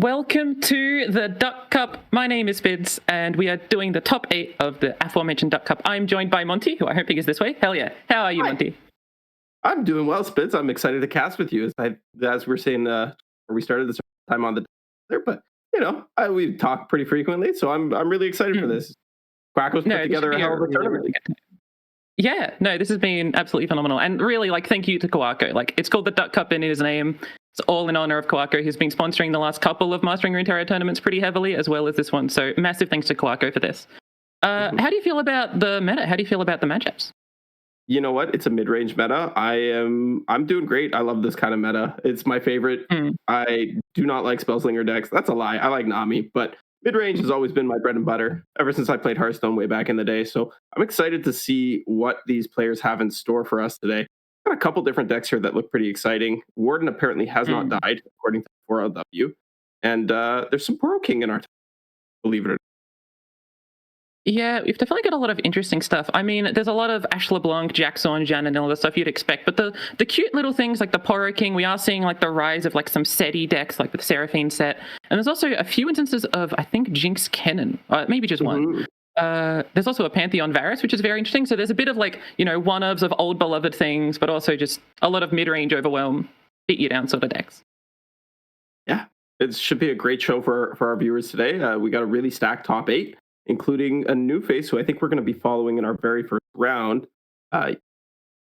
Welcome to the Duck Cup. My name is Bids, and we are doing the top 8 of the aforementioned Duck Cup. I'm joined by Monty, who I hope is this way. Hell yeah. How are you, Hi. Monty? I'm doing well, Spitz. I'm excited to cast with you. As we're saying, we started this time on the there, but we talk pretty frequently, so I'm really excited for this. Quacko's put together a hell of a tournament. Really good time. Yeah, no, this has been absolutely phenomenal, and really, thank you to Kawako. It's called the Duck Cup in his name. It's all in honor of Kawako, who's been sponsoring the last couple of Mastering Runeterra tournaments pretty heavily, as well as this one. So massive thanks to Kawako for this. How do you feel about the meta? How do you feel about the matchups? You know what? It's a mid-range meta. I'm doing great. I love this kind of meta. It's my favorite. I do not like Spellslinger decks. That's a lie. I like Nami, but mid-range has always been my bread and butter ever since I played Hearthstone way back in the day. So I'm excited to see what these players have in store for us today. Got a couple different decks here that look pretty exciting. Warden apparently has not died, according to 4LW. And there's some Poro King in our team, believe it or not. Yeah, we've definitely got a lot of interesting stuff. I mean, there's a lot of Ash LeBlanc, Jackson, Jan, and all the stuff you'd expect. But the cute little things like the Poro King, we are seeing the rise of some SETI decks, like the Seraphine set. And there's also a few instances of, I think, Jinx Kennen, maybe just one. There's also a Pantheon Varus, which is very interesting. So there's a bit of one-ofs of old beloved things, but also just a lot of mid-range overwhelm, beat you down sort of decks. Yeah, it should be a great show for our viewers today. We got a really stacked top 8, including a new face who I think we're going to be following in our very first round.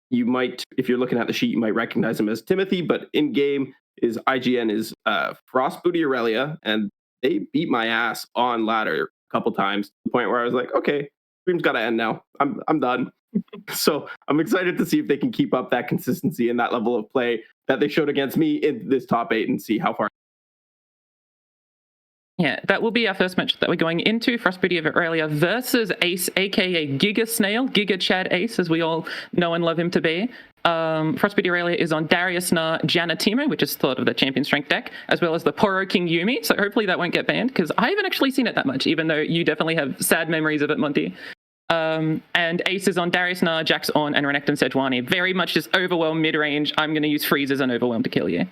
You might, if you're looking at the sheet, you might recognize him as Timothy, but in game is IGN is Frost Booty Aurelia, and they beat my ass on ladder couple times to the point where I was like, okay, stream's got to end now. I'm done. So I'm excited to see if they can keep up that consistency and that level of play that they showed against me in this top 8 and see how far. Yeah, that will be our first match that we're going into. Frostbooty of Aurelia versus Ace, aka Giga Snail, Giga Chad Ace, as we all know and love him to be. Frostbooty Aurelia is on Darius Nar Janatimo, which is thought of the champion strength deck, as well as the Poro King Yumi. So hopefully that won't get banned, because I haven't actually seen it that much, even though you definitely have sad memories of it, Monty. And Ace is on Darius Nar, Jax on, and Renekton Sejuani. Very much just overwhelm mid-range. I'm going to use freezes and overwhelm to kill you.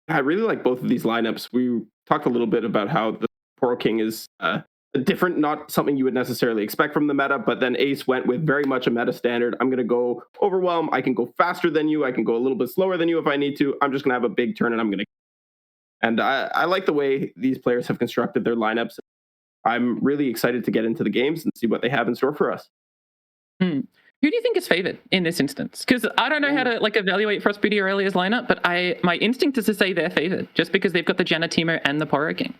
I really like both of these lineups. We talked a little bit about how the Poro King is different, not something you would necessarily expect from the meta, but then Ace went with very much a meta standard. I'm going to go overwhelm. I can go faster than you. I can go a little bit slower than you if I need to. I'm just going to have a big turn and I'm going to. And I like the way these players have constructed their lineups. I'm really excited to get into the games and see what they have in store for us. Who do you think is favored in this instance? Because I don't know how to evaluate Frostbooty Aurelia's lineup, but my instinct is to say they're favored just because they've got the Janatimo and the Poro King.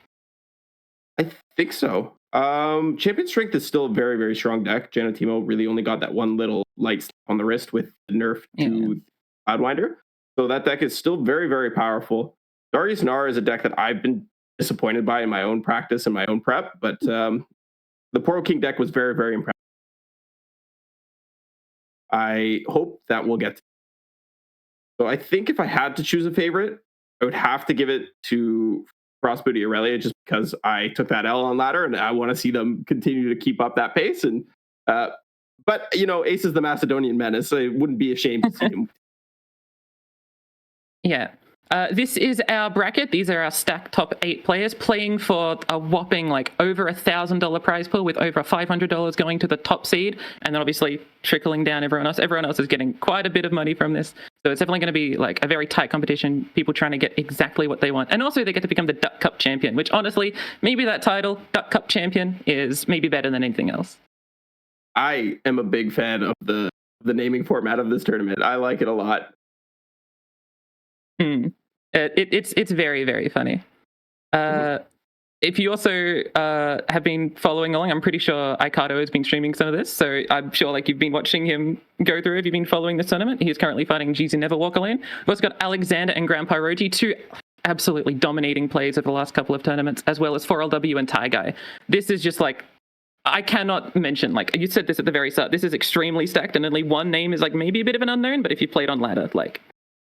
I think so. Champion Strength is still a very, very strong deck. Janatimo really only got that one little light slap on the wrist with the nerf to Cloudwinder. So that deck is still very, very powerful. Darius Nar is a deck that I've been disappointed by in my own practice and my own prep, but the Poro King deck was very, very impressive. I hope that we'll get to. So I think if I had to choose a favorite, I would have to give it to Frostbooty Aurelia just because I took that L on ladder and I want to see them continue to keep up that pace. And but Ace is the Macedonian menace, so it wouldn't be a shame to see him. Yeah. This is our bracket. These are our stacked top 8 players playing for a whopping over $1,000 prize pool with over $500 going to the top seed, and then obviously trickling down everyone else. Everyone else is getting quite a bit of money from this. So it's definitely going to be a very tight competition, people trying to get exactly what they want. And also they get to become the Duck Cup champion, which honestly, maybe that title, Duck Cup champion, is maybe better than anything else. I am a big fan of the naming format of this tournament. I like it a lot. It's very, very funny. If you also have been following along, I'm pretty sure Aikato has been streaming some of this, so I'm sure you've been watching him go through. Have you been following this tournament? He's currently fighting Jeezy Never Walk Alone. We've also got Alexander and Grandpa Roji, 2 absolutely dominating plays over the last couple of tournaments, as well as 4LW and Ty Guy. This is just I cannot mention, you said this at the very start, this is extremely stacked, and only one name is maybe a bit of an unknown, but if you played on ladder,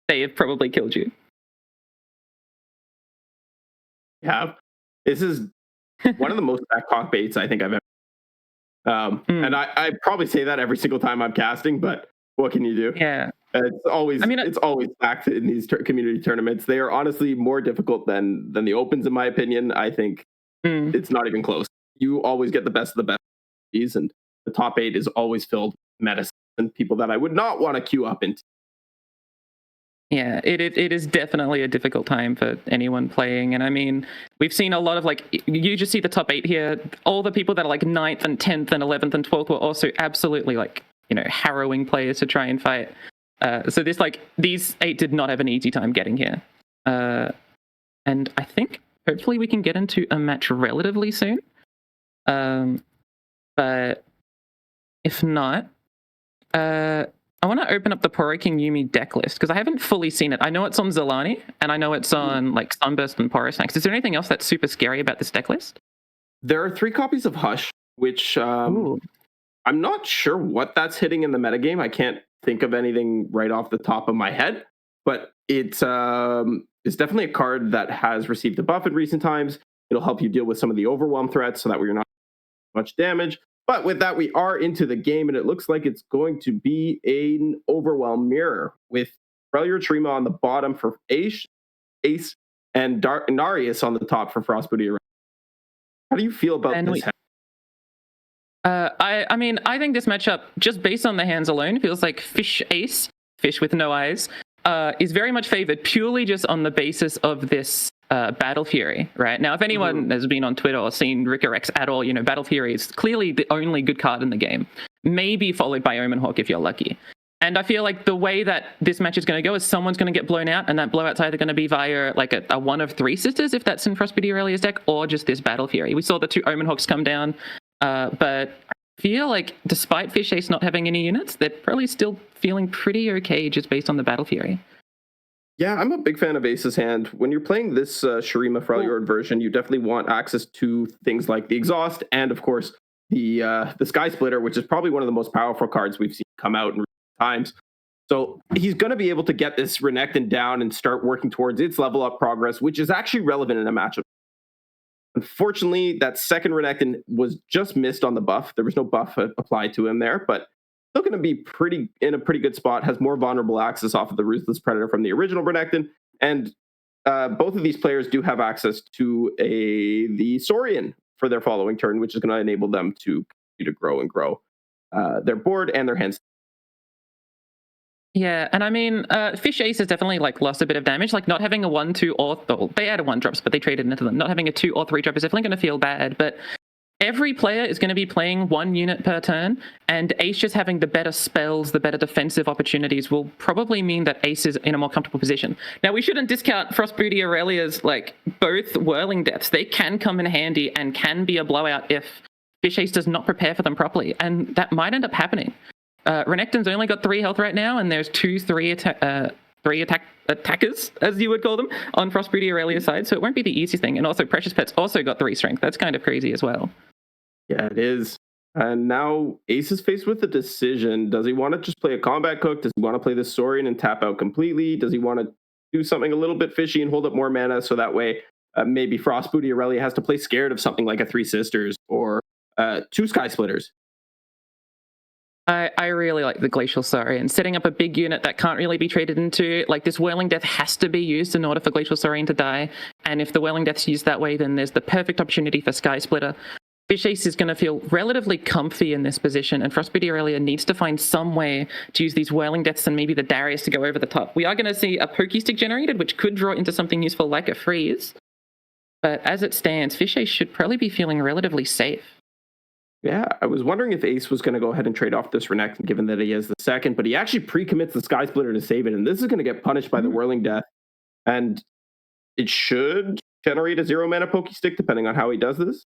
they have probably killed you. Yeah, this is one of the most back baits I think I've ever. And I probably say that every single time I'm casting, but what can you do? Yeah. I mean, it's always packed in these community tournaments. They are honestly more difficult than the opens, in my opinion. I think mm. it's not even close. You always get the best of the best of these, and the top 8 is always filled with medicine and people that I would not want to queue up into. Yeah, it is definitely a difficult time for anyone playing. And I mean, we've seen a lot of like, you just see the top 8 here. All the people that are like 9th and 10th and 11th and 12th were also absolutely like, harrowing players to try and fight. So these 8 did not have an easy time getting here. And I think hopefully we can get into a match relatively soon. But if not, I want to open up the Poroking Yumi deck list because I haven't fully seen it. I know it's on Zilani and I know it's on like Sunburst and Porous Snacks. Is there anything else that's super scary about this deck list? There are 3 copies of Hush, which I'm not sure what that's hitting in the metagame. I can't think of anything right off the top of my head, but it's definitely a card that has received a buff in recent times. It'll help you deal with some of the overwhelm threats so that you're not much damage. But with that, we are into the game, and it looks like it's going to be an overwhelm mirror with Freljord Shurima on the bottom for Ace, and Narius on the top for Frostbooty. How do you feel about this? I mean, I think this matchup, just based on the hands alone, feels like Fish Ace, Fish with no eyes, is very much favored purely just on the basis of this Battle Fury, right? Now, if anyone has been on Twitter or seen Ricorex at all, Battle Fury is clearly the only good card in the game, maybe followed by Omen Hawk if you're lucky. And I feel like the way that this match is going to go is someone's going to get blown out, and that blowout's either going to be via like a one of 3 sisters, if that's in Frostbooty Aurelia's deck, or just this Battle Fury. We saw the 2 Omen Hawks come down, but I feel like despite Fish Ace not having any units, they're probably still feeling pretty okay just based on the Battle Fury. Yeah, I'm a big fan of Ace's hand. When you're playing this Shurima Freljord version, you definitely want access to things like the Exhaust and, of course, the Sky Splitter, which is probably one of the most powerful cards we've seen come out in recent times. So he's going to be able to get this Renekton down and start working towards its level up progress, which is actually relevant in a matchup. Unfortunately, that second Renekton was just missed on the buff. There was no buff applied to him there, but still going to be in a pretty good spot, has more vulnerable access off of the Ruthless Predator from the original Renekton, and both of these players do have access to the Saurian for their following turn, which is going to enable them to continue to grow and grow their board and their hands. Yeah, and I mean, Fish Ace has definitely like lost a bit of damage. Like not having a 1, 2, or they added 1 drops, but they traded into them. Not having a 2 or 3 drop is definitely going to feel bad, but every player is going to be playing 1 unit per turn, and Ace just having the better spells, the better defensive opportunities will probably mean that Ace is in a more comfortable position. Now, we shouldn't discount Frostbooty Aurelia's like both Whirling Deaths. They can come in handy and can be a blowout if Fish Ace does not prepare for them properly, and that might end up happening. Renekton's only got 3 health right now, and there's 3 attackers, as you would call them, on Frostbooty Aurelia's side, so it won't be the easiest thing. And also, Precious Pet's also got 3 strength. That's kind of crazy as well. Yeah, it is. And now Ace is faced with a decision. Does he want to just play a combat cook? Does he want to play the Saurian and tap out completely? Does he want to do something a little bit fishy and hold up more mana so that way maybe Frostbooty Aurelia has to play scared of something like a 3 Sisters or 2 Sky Splitters? I really like the Glacial Saurian. Setting up a big unit that can't really be traded into, like this Whirling Death has to be used in order for Glacial Saurian to die. And if the Whirling Death's used that way, then there's the perfect opportunity for Sky Splitter. Fish Ace is going to feel relatively comfy in this position, and Frostbooty Aurelia needs to find some way to use these Whirling Deaths and maybe the Darius to go over the top. We are going to see a Pokestick generated, which could draw into something useful like a Freeze. But as it stands, Fish Ace should probably be feeling relatively safe. Yeah, I was wondering if Ace was going to go ahead and trade off this Renekton, given that he has the second, but he actually pre-commits the Sky Splitter to save it, and this is going to get punished by the Whirling Death, and it should generate a 0-mana Pokestick, depending on how he does this.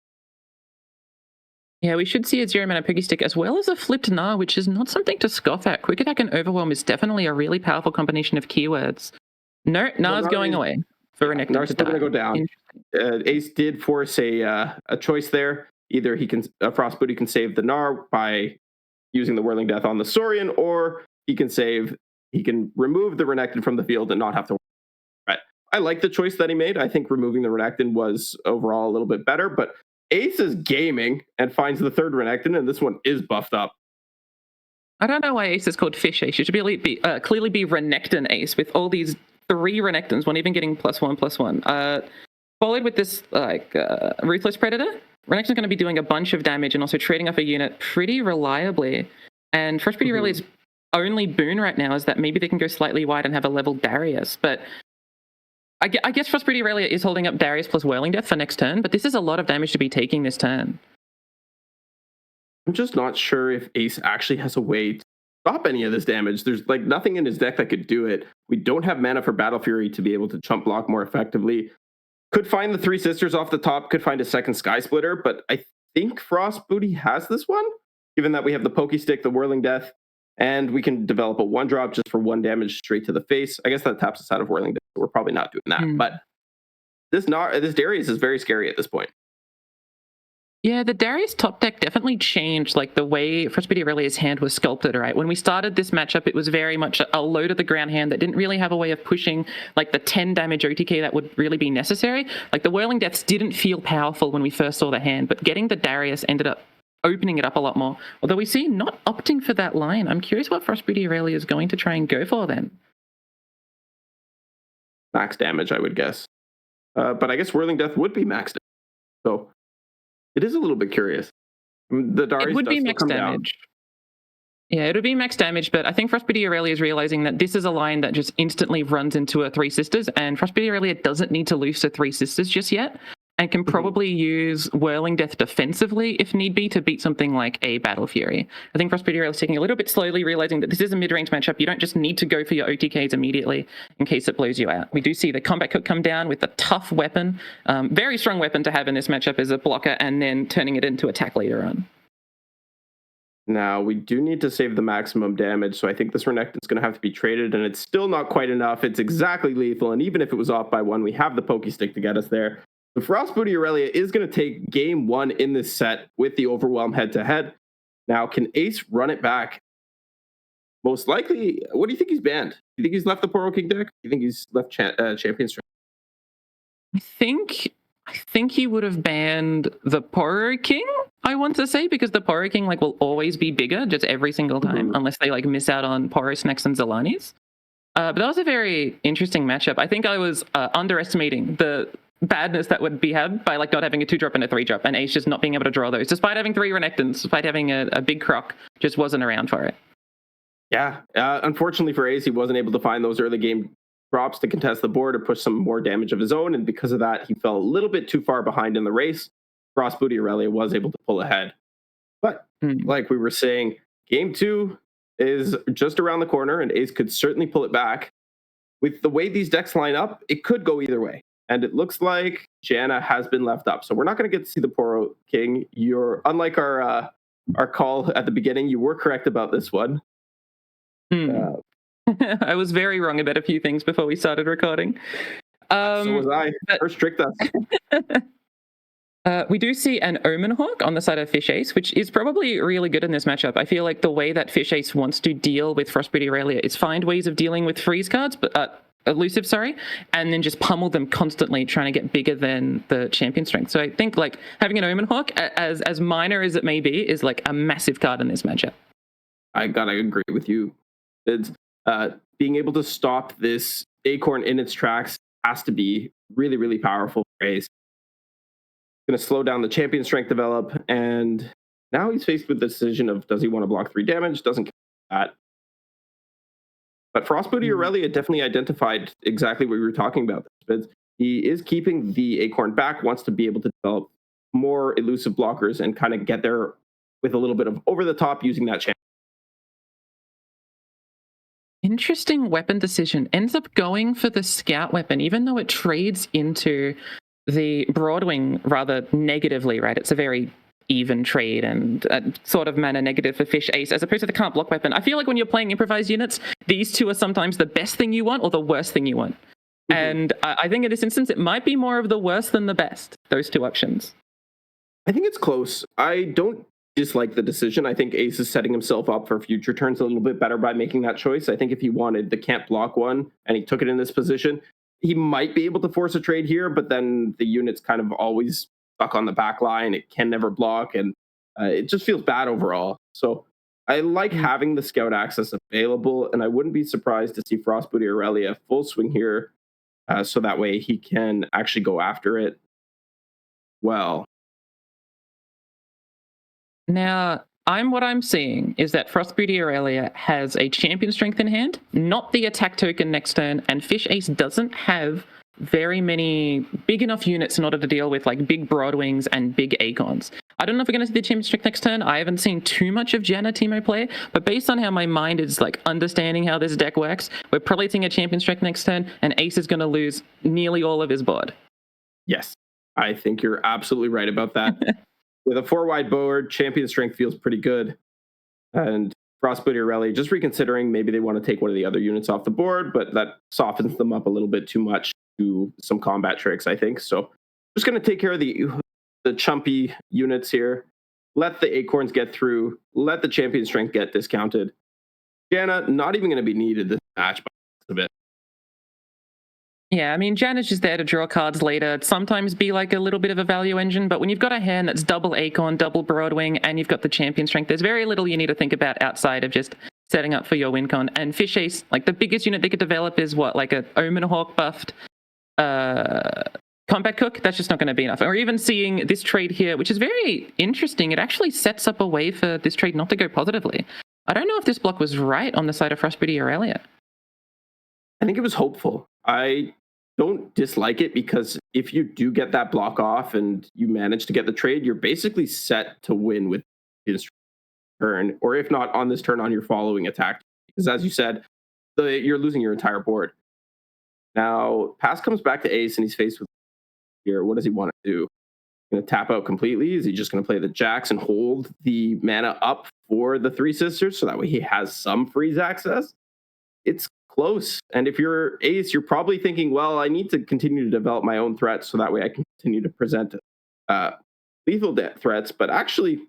Yeah, we should see a 0-mana Pokestick as well as a flipped Gnar, which is not something to scoff at. Quick Attack and Overwhelm is definitely a really powerful combination of keywords. No, Gnar's going away for Renekton. Gnar's still going to go down. Ace did force a choice there. Either Frostbooty can save the Gnar by using the Whirling Death on the Saurian, or he can remove the Renekton from the field and not have to worry. But I like the choice that he made. I think removing the Renekton was overall a little bit better, but Ace is gaming and finds the third Renekton, and this one is buffed up. I don't know why Ace is called Fish Ace. It should clearly be Renekton Ace with all these 3 Renektons, one even getting +1/+1. Followed with this Ruthless Predator. Renekton's going to be doing a bunch of damage and also trading off a unit pretty reliably. And Frost Pretty Really's only boon right now is that maybe they can go slightly wide and have a level Darius. But I guess Frost Pretty Reality is holding up Darius plus Whirling Death for next turn, but this is a lot of damage to be taking this turn. I'm just not sure if Ace actually has a way to stop any of this damage. There's like nothing in his deck that could do it. We don't have mana for Battle Fury to be able to chump block more effectively. Could find the 3 Sisters off the top, could find a second Sky Splitter, but I think Frost Booty has this one, given that we have the Pokey Stick, the Whirling Death, and we can develop a 1-drop just for 1 damage straight to the face. I guess that taps us out of Whirling Death, so we're probably not doing that. But this Darius is very scary at this point. Yeah, the Darius top deck definitely changed, like the way Frost Pretty Really's hand was sculpted, right? When we started this matchup, it was very much a low to the ground hand that didn't really have a way of pushing like the 10 damage OTK that would really be necessary. Like the Whirling Deaths didn't feel powerful when we first saw the hand, but getting the Darius ended up opening it up a lot more. Although we see not opting for that line. I'm curious what Frost Pretty Reality is going to try and go for then. Max damage, I would guess. But I guess Whirling Death would be max damage. So it is a little bit curious. The Darius it would be max damage. Yeah, it would be max damage, but I think Frost Pretty Aurelia is realizing that this is a line that just instantly runs into a 3 Sisters, and Frost Pretty Aurelia doesn't need to lose to 3 Sisters just yet, and can probably use Whirling Death defensively if need be to beat something like a Battle Fury. I think Frost Pretty Aurelia is taking a little bit slowly, realizing that this is a mid-range matchup. You don't just need to go for your OTKs immediately in case it blows you out. We do see the combat cook come down with a tough weapon, very strong weapon to have in this matchup as a blocker, and then turning it into attack later on. Now, we do need to save the maximum damage, so I think this Renekton's going to have to be traded, and it's still not quite enough. It's exactly lethal, and even if it was off by 1, we have the Pokey Stick to get us there. The Frost Booty Aurelia is going to take game 1 in this set with the Overwhelm head-to-head. Now, can Ace run it back? Most likely, what do you think he's banned? Do you think he's left the Poro King deck? Do you think he's left Champion Strength? I think he would have banned the Poro King, I want to say, because the Poro King will always be bigger just every single time, unless they miss out on Poro Snacks and Zelanis. But that was a very interesting matchup. I think I was underestimating the badness that would be had by not having a 2-drop and a 3-drop, and Ace just not being able to draw those, despite having 3 Renektons, despite having a big Croc, just wasn't around for it. Yeah, unfortunately for Ace, he wasn't able to find those early game drops to contest the board or push some more damage of his own, and because of that, he fell a little bit too far behind in the race. Frost Booty Aurelia was able to pull ahead. But like we were saying, game 2 is just around the corner, and Ace could certainly pull it back. With the way these decks line up, it could go either way. And it looks like Janna has been left up. So we're not going to get to see the Poro King. Unlike our call at the beginning, you were correct about this one. I was very wrong about a few things before we started recording. So was I. First tricked us. We do see an Omen Hawk on the side of Fish Ace, which is probably really good in this matchup. I feel like the way that Fish Ace wants to deal with Frost Pretty Aurelia is find ways of dealing with freeze cards, but elusive, and then just pummel them constantly, trying to get bigger than the champion strength. So I think having an Omen Hawk, as minor as it may be, is a massive card in this matchup. I gotta agree with you. It's being able to stop this Acorn in its tracks has to be really, really powerful for Ace. Going to slow down the champion strength develop, and now he's faced with the decision of does he want to block 3 damage? Doesn't care about that. But Frost Booty Aurelia definitely identified exactly what we were talking about. He is keeping the Acorn back, wants to be able to develop more elusive blockers and kind of get there with a little bit of over the top using that champion. Interesting weapon decision. Ends up going for the Scout weapon, even though it trades into the Broadwing rather negatively, right? It's a very even trade and sort of mana negative for Fish Ace, as opposed to the can't block weapon. I feel like when you're playing improvised units, these two are sometimes the best thing you want or the worst thing you want. And I think in this instance, it might be more of the worst than the best, those two options. I think it's close. I don't dislike the decision. I think Ace is setting himself up for future turns a little bit better by making that choice. I think if he wanted the can't block one and he took it in this position, he might be able to force a trade here, but then the unit's kind of always stuck on the back line. It can never block, and it just feels bad overall. So I like Mm. having the scout access available, and I wouldn't be surprised to see Frostbooty Aurelia full swing here, so that way he can actually go after it well. Now, what I'm seeing is that Frostbooty Aurelia has a champion strength in hand, not the attack token next turn, and Fish Ace doesn't have very many big enough units in order to deal with like big Broadwings and big Acons. I don't know if we're going to see the champion strength next turn. I haven't seen too much of Janna Teemo play, but based on how my mind is like understanding how this deck works, we're probably seeing a champion strength next turn, and Ace is going to lose nearly all of his board. Yes, I think you're absolutely right about that. With a 4-wide board, champion strength feels pretty good. And Frostbooty Aurelia, just reconsidering, maybe they want to take one of the other units off the board, but that softens them up a little bit too much to some combat tricks, I think. So just going to take care of the chumpy units here. Let the acorns get through. Let the champion strength get discounted. Janna, not even going to be needed this match by a bit. Yeah, I mean, Janna's just there to draw cards later, sometimes be like a little bit of a value engine, but when you've got a hand that's double Acorn, double Broadwing, and you've got the champion strength, there's very little you need to think about outside of just setting up for your win con. And Fish Ace, like the biggest unit they could develop is what, like a Omen Hawk buffed Combat Cook? That's just not going to be enough. Or even seeing this trade here, which is very interesting, it actually sets up a way for this trade not to go positively. I don't know if this block was right on the side of Frostbooty Aurelia. I think it was hopeful. I don't dislike it because if you do get that block off and you manage to get the trade, you're basically set to win with his turn, or if not on this turn on your following attack. Because as you said, you're losing your entire board. Now, pass comes back to Ace and he's faced with here. What does he want to do? Going to tap out completely? Is he just going to play the jacks and hold the mana up for the Three Sisters so that way he has some freeze access? It's close. And if you're Ace, you're probably thinking, well, I need to continue to develop my own threats so that way I can continue to present lethal threats, but actually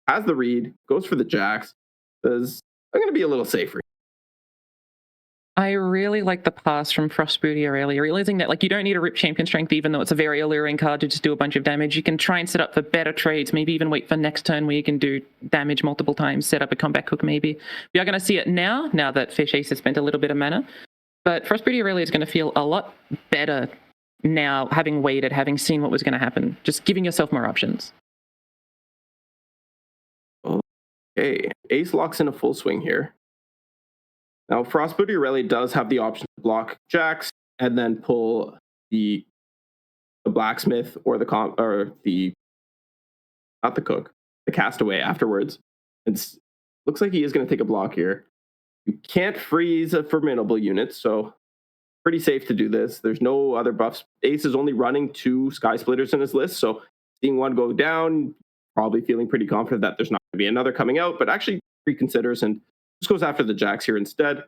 has the read, goes for the jacks, says, I'm going to be a little safer. I really like the pass from Frostbooty Aurelia, realizing that like you don't need to rip champion strength, even though it's a very alluring card to just do a bunch of damage. You can try and set up for better trades, maybe even wait for next turn where you can do damage multiple times, set up a combat cook maybe. We are going to see it now that Fish Ace has spent a little bit of mana. But Frostbooty Aurelia is going to feel a lot better now, having waited, having seen what was going to happen, just giving yourself more options. Okay, Ace locks in a full swing here. Now, Frostbooty Aurelia does have the option to block jacks and then pull the blacksmith or the not the cook, the castaway afterwards. It looks like he is going to take a block here. You can't freeze a formidable unit, so pretty safe to do this. There's no other buffs. Ace is only running 2 Sky Splitters in his list, so seeing one go down, probably feeling pretty confident that there's not going to be another coming out, but actually reconsiders and just goes after the jacks here instead.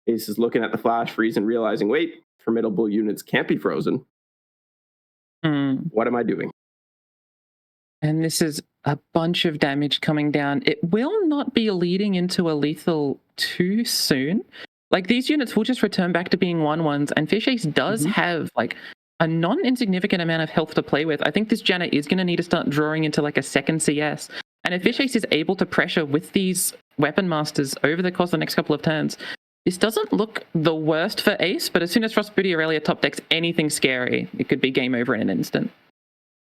Ace is looking at the flash freeze and realizing, wait, formidable units can't be frozen. What am I doing? And this is a bunch of damage coming down. It will not be leading into a lethal too soon. Like these units will just return back to being 1/1s, and Fish Ace does have like a non-insignificant amount of health to play with. I think this Janna is going to need to start drawing into like a second CS. And if Fish Ace is able to pressure with these Weapon Masters over the course of the next couple of turns, this doesn't look the worst for Ace, but as soon as Frostbooty Aurelia top decks anything scary, it could be game over in an instant.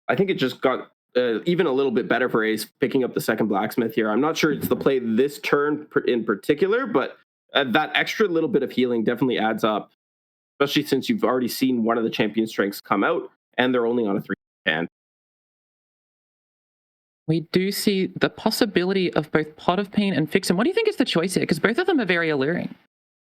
I think it just got even a little bit better for Ace picking up the second blacksmith here. I'm not sure it's the play this turn in particular, but that extra little bit of healing definitely adds up, especially since you've already seen one of the champion strengths come out and they're only on a 3 hand. We do see the possibility of both Pot of Pain and Fix 'em. What do you think is the choice here? Because both of them are very alluring.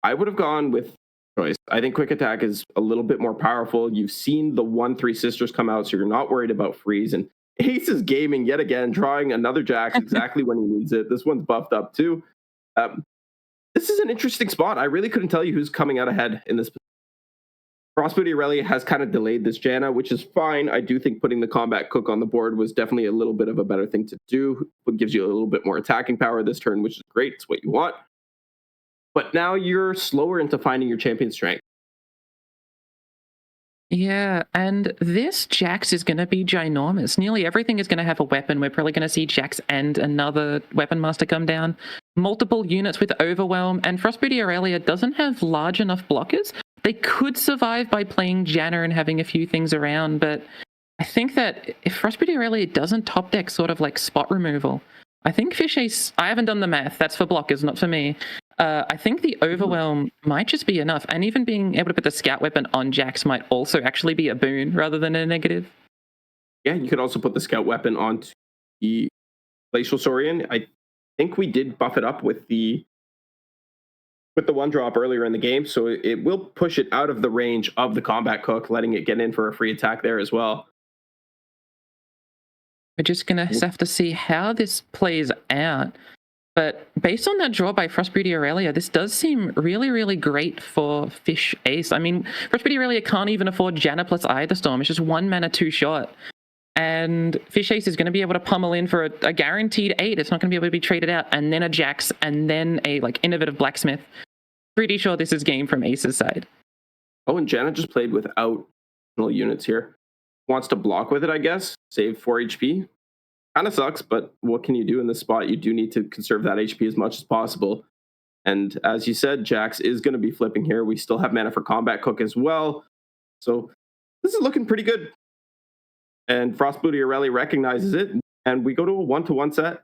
I would have gone with choice. I think Quick Attack is a little bit more powerful. You've seen the 1/3 Sisters come out, so you're not worried about freeze. And Ace is gaming yet again, drawing another Jax exactly when he needs it. This one's buffed up too. This is an interesting spot. I really couldn't tell you who's coming out ahead in this. Frostbooty Aurelia has kind of delayed this Janna, which is fine. I do think putting the combat cook on the board was definitely a little bit of a better thing to do. It gives you a little bit more attacking power this turn, which is great. It's what you want. But now you're slower into finding your champion strength. Yeah, and this Jax is going to be ginormous. Nearly everything is going to have a weapon. We're probably going to see Jax and another Weapon Master come down. Multiple units with Overwhelm, and Frostbooty Aurelia doesn't have large enough blockers. They could survive by playing Janna and having a few things around, but I think that if Frostbooty Aurelia doesn't top deck sort of like spot removal, I think Fish Ace, I haven't done the math, that's for blockers, not for me. I think the Overwhelm might just be enough, and even being able to put the Scout Weapon on Jax might also actually be a boon rather than a negative. Yeah, you could also put the Scout Weapon onto the Glacial Saurian. I think we did buff it up with the one drop earlier in the game, so it will push it out of the range of the Combat Cook, letting it get in for a free attack there as well. We're just going to have to see how this plays out. But based on that draw by Frostbooty Aurelia, this does seem really, really great for Fish Ace. I mean, Frostbooty Aurelia can't even afford Janna plus Eye of the Storm. It's just 1 mana, 2 shot. And Fish Ace is going to be able to pummel in for a guaranteed 8. It's not going to be able to be traded out. And then a Jax, and then a like innovative Blacksmith. Pretty sure this is game from Ace's side. Oh, and Janna just played without units here. Wants to block with it, I guess. Save 4 HP. Kind of sucks, but what can you do in this spot? You do need to conserve that HP as much as possible. And as you said, Jax is going to be flipping here. We still have mana for Combat Cook as well. So this is looking pretty good. And Frostbooty Aurelia recognizes it, and we go to a 1-to-1 set.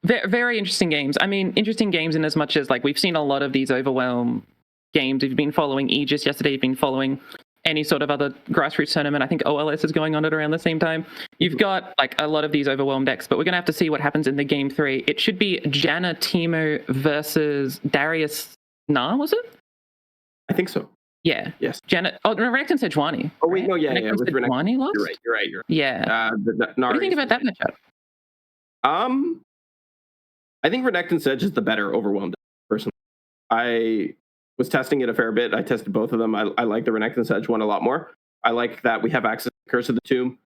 Very interesting games. I mean, interesting games in as much as like we've seen a lot of these Overwhelm games. We've been following Aegis yesterday. You've been following any sort of other grassroots tournament. I think OLS is going on at around the same time. You've got like a lot of these Overwhelm decks, but we're going to have to see what happens in the game 3. It should be Janna Teemo versus Darius Nah, was it? I think so. Yeah. Yes. Janna. Oh, Renekton Sejuani. Oh, wait, no, yeah. With Sejuani lost? You're right. Yeah. What do you think about that matchup? I think Renekton Sedge is the better Overwhelmed personally. I was testing it a fair bit. I tested both of them. I like the Renekton Sedge one a lot more. I like that we have access to Curse of the Tomb.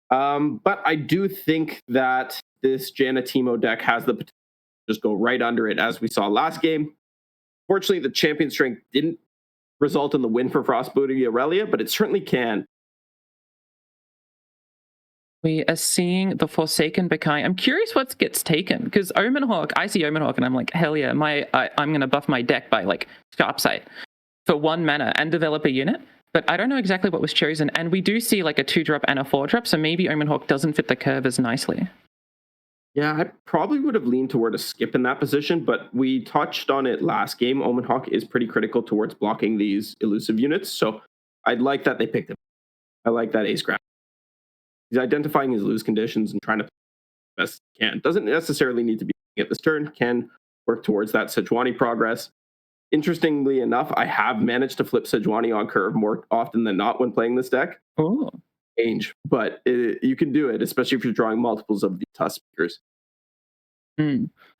But I do think that this Janna Teemo deck has the potential to just go right under it, as we saw last game. Fortunately, the champion strength didn't result in the win for Frostbooty Aurelia, but it certainly can. We are seeing the Forsaken Bakai. I'm curious what gets taken, because Omenhawk, I see Omenhawk and I'm like, hell yeah, I'm going to buff my deck by like Sharp Sight for 1 mana and develop a unit. But I don't know exactly what was chosen. And we do see like a 2-drop and a 4-drop, so maybe Omenhawk doesn't fit the curve as nicely. Yeah, I probably would have leaned toward a skip in that position, but we touched on it last game. Omenhawk is pretty critical towards blocking these elusive units, so I'd like that they picked him. I like that Ace grab. He's identifying his lose conditions and trying to play the best he can. Doesn't necessarily need to be at this turn, can work towards that Sejuani progress. Interestingly enough, I have managed to flip Sejuani on curve more often than not when playing this deck. Oh. But you can do it, especially if you're drawing multiples of the Tusk Speakers.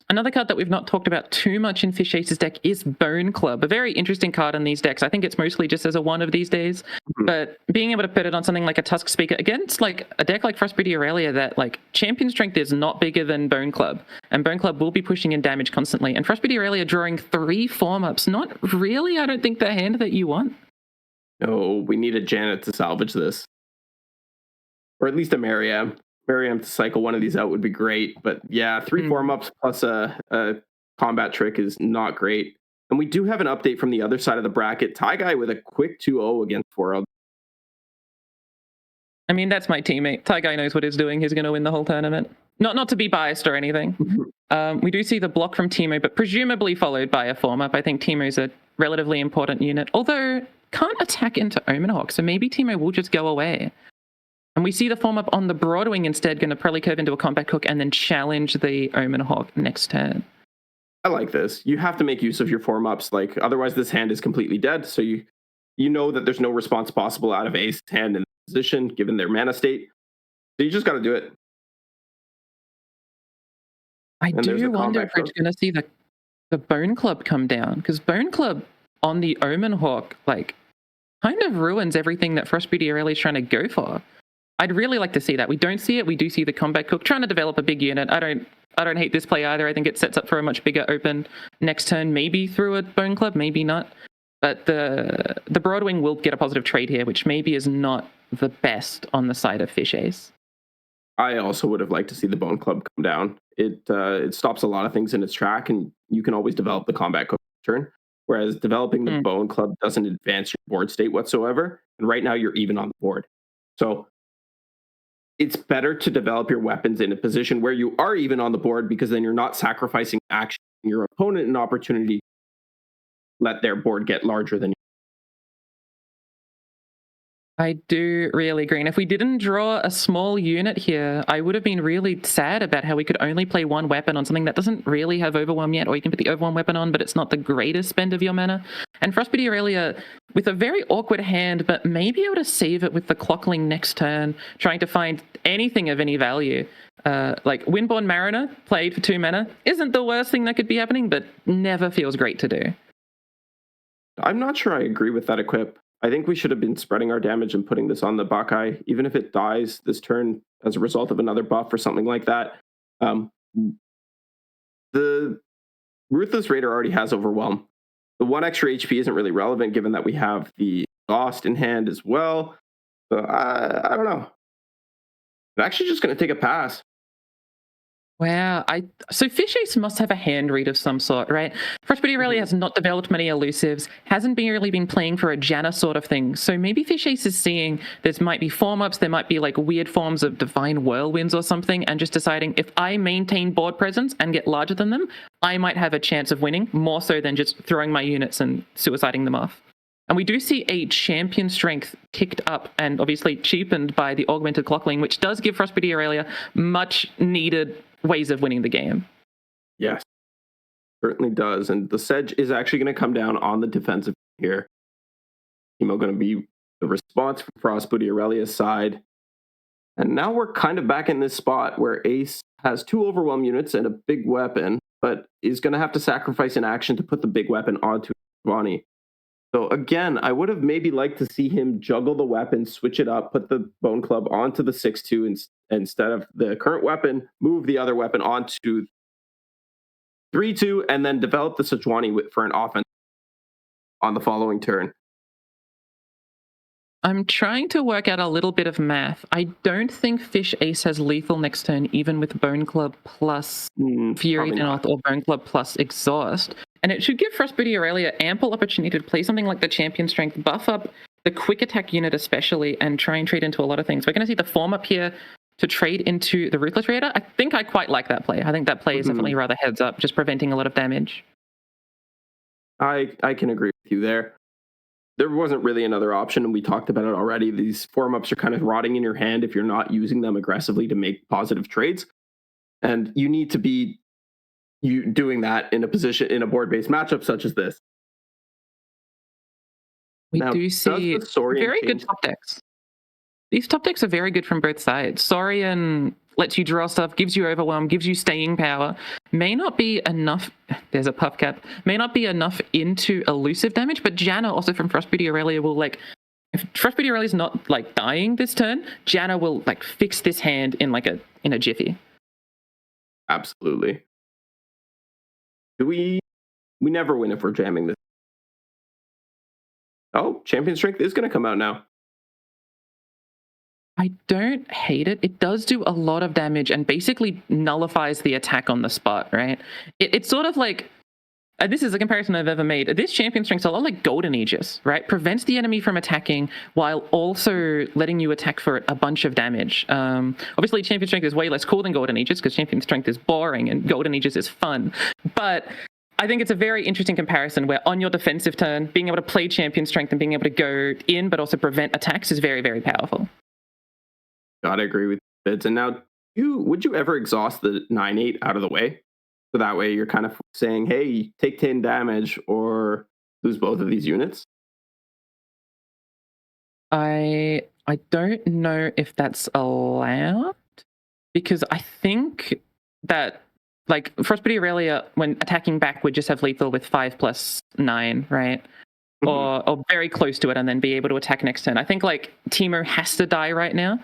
Another card that we've not talked about too much in Fish Ace's deck is Bone Club, a very interesting card in these decks. I think it's mostly just as a 1 of these days, but being able to put it on something like a Tusk Speaker against like a deck like Frostbooty Aurelia that like champion strength is not bigger than Bone Club, and Bone Club will be pushing in damage constantly, and Frostbooty Aurelia drawing 3 form-ups, not really, I don't think, the hand that you want. No, we need a Janet to salvage this. Or at least a Mariam. Mariam to cycle one of these out would be great. But yeah, 3 form-ups plus a combat trick is not great. And we do have an update from the other side of the bracket. Guy with a quick 2-0 against 4. I mean, that's my teammate. Guy knows what he's doing. He's going to win the whole tournament. Not to be biased or anything. We do see the block from Teemo, but presumably followed by a form-up. I think Teemo's a relatively important unit, although can't attack into Omenhawk, so maybe Teemo will just go away. And we see the form-up on the Broadwing instead, going to probably curve into a Combat Cook and then challenge the Omenhawk next turn. I like this. You have to make use of your form-ups. Like, otherwise this hand is completely dead. So you know that there's no response possible out of Ace's hand in this position, given their mana state. So you just got to do it. I do wonder if we're going to see the Bone Club come down, because Bone Club on the Omenhawk like kind of ruins everything that Frostbooty Aurelia is trying to go for. I'd really like to see that. We don't see it. We do see the Combat Cook trying to develop a big unit. I don't hate this play either. I think it sets up for a much bigger open next turn, maybe through a Bone Club, maybe not. but the Broadwing will get a positive trade here, which maybe is not the best on the side of Fish Ace. I also would have liked to see the Bone Club come down. It stops a lot of things in its track, and you can always develop the combat code turn. Whereas developing the Bone Club doesn't advance your board state whatsoever. And right now you're even on the board. So it's better to develop your weapons in a position where you are even on the board, because then you're not sacrificing action your opponent an opportunity to let their board get larger than you. I do really agree. And if we didn't draw a small unit here, I would have been really sad about how we could only play one weapon on something that doesn't really have Overwhelm yet, or you can put the Overwhelm weapon on, but it's not the greatest spend of your mana. And Frostbite Aurelia, with a very awkward hand, but maybe able to save it with the Clockling next turn, trying to find anything of any value. Like Windborn Mariner, played for 2 mana, isn't the worst thing that could be happening, but never feels great to do. I'm not sure I agree with that equip. I think we should have been spreading our damage and putting this on the Buckeye, even if it dies this turn as a result of another buff or something like that. The Ruthless Raider already has Overwhelm. The 1 extra HP isn't really relevant, given that we have the Exhaust in hand as well. So I don't know. I'm actually just going to take a pass. Wow. So Fish Ace must have a hand read of some sort, right? Frostbite Aurelia has not developed many elusives, hasn't really been playing for a Janna sort of thing. So maybe Fish Ace is seeing there might be form-ups, there might be like weird forms of divine whirlwinds or something, and just deciding if I maintain board presence and get larger than them, I might have a chance of winning, more so than just throwing my units and suiciding them off. And we do see a champion strength kicked up and obviously cheapened by the augmented Clockling, which does give Frostbite Aurelia much needed ways of winning the game. Yes, certainly does. And the Sedge is actually going to come down on the defensive here. Emo going to be the response from Frostbite Aurelia's side. And now we're kind of back in this spot where Ace has 2 Overwhelm units and a big weapon, but is going to have to sacrifice an action to put the big weapon onto Ronnie. So again, I would have maybe liked to see him juggle the weapon, switch it up, put the Bone Club onto the 6-2 instead of the current weapon, move the other weapon onto 3-2, and then develop the Sejuani for an offense on the following turn. I'm trying to work out a little bit of math. I don't think Fish Ace has lethal next turn, even with Bone Club plus Fury North or Bone Club plus Exhaust. And it should give Frostbite Aurelia ample opportunity to play something like the Champion Strength, buff up the quick attack unit especially, and try and trade into a lot of things. We're going to see the form up here to trade into the Ruthless Raider. I think I quite like that play. I think that play is definitely rather heads up, just preventing a lot of damage. I can agree with you there. There wasn't really another option, and we talked about it already. These form-ups are kind of rotting in your hand if you're not using them aggressively to make positive trades. And you need to be doing that in a board-based matchup such as this. We do see very good top decks. These top decks are very good from both sides. Saurian lets you draw stuff, gives you Overwhelm, gives you staying power. May not be enough. There's a puff cap. May not be enough into elusive damage, but Janna also from Frostbite Aurelia will if Frostbite Aurelia is not dying this turn, Janna will fix this hand in a jiffy. Absolutely. We never win if we're jamming this. Oh, Champion Strength is going to come out now. I don't hate it. It does do a lot of damage and basically nullifies the attack on the spot, right? It's sort of like, this is a comparison I've ever made. This Champion Strength's a lot like Golden Aegis, right? Prevents the enemy from attacking while also letting you attack for a bunch of damage. Obviously, Champion Strength is way less cool than Golden Aegis because Champion Strength is boring and Golden Aegis is fun. But I think it's a very interesting comparison where on your defensive turn, being able to play Champion Strength and being able to go in but also prevent attacks is very, very powerful. Gotta agree with Bids. And now, would you ever exhaust the 9/8 out of the way? So that way you're kind of saying, hey, take 10 damage or lose both of these units? I don't know if that's allowed, because I think that Frostbite Aurelia, when attacking back, would just have lethal with 5+9, right? Or very close to it, and then be able to attack next turn. I think Teemo has to die right now.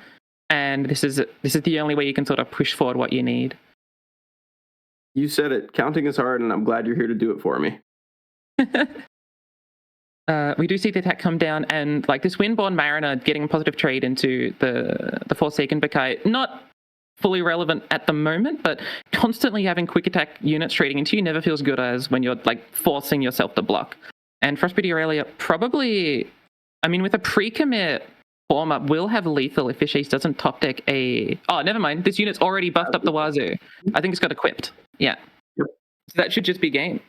And this is the only way you can sort of push forward what you need. You said it. Counting is hard, and I'm glad you're here to do it for me. We do see the attack come down, and like this Windborn Mariner getting a positive trade into the Forsaken Bakai, not fully relevant at the moment, but constantly having quick attack units trading into you never feels good as when you're like forcing yourself to block. And Frostbite Aurelia probably, I mean, with a pre-commit form up, will have lethal if Fish Ace doesn't top deck a. Oh, never mind. This unit's already buffed up the Wazoo. I think it's got equipped. Yeah. Yep. So that should just be game.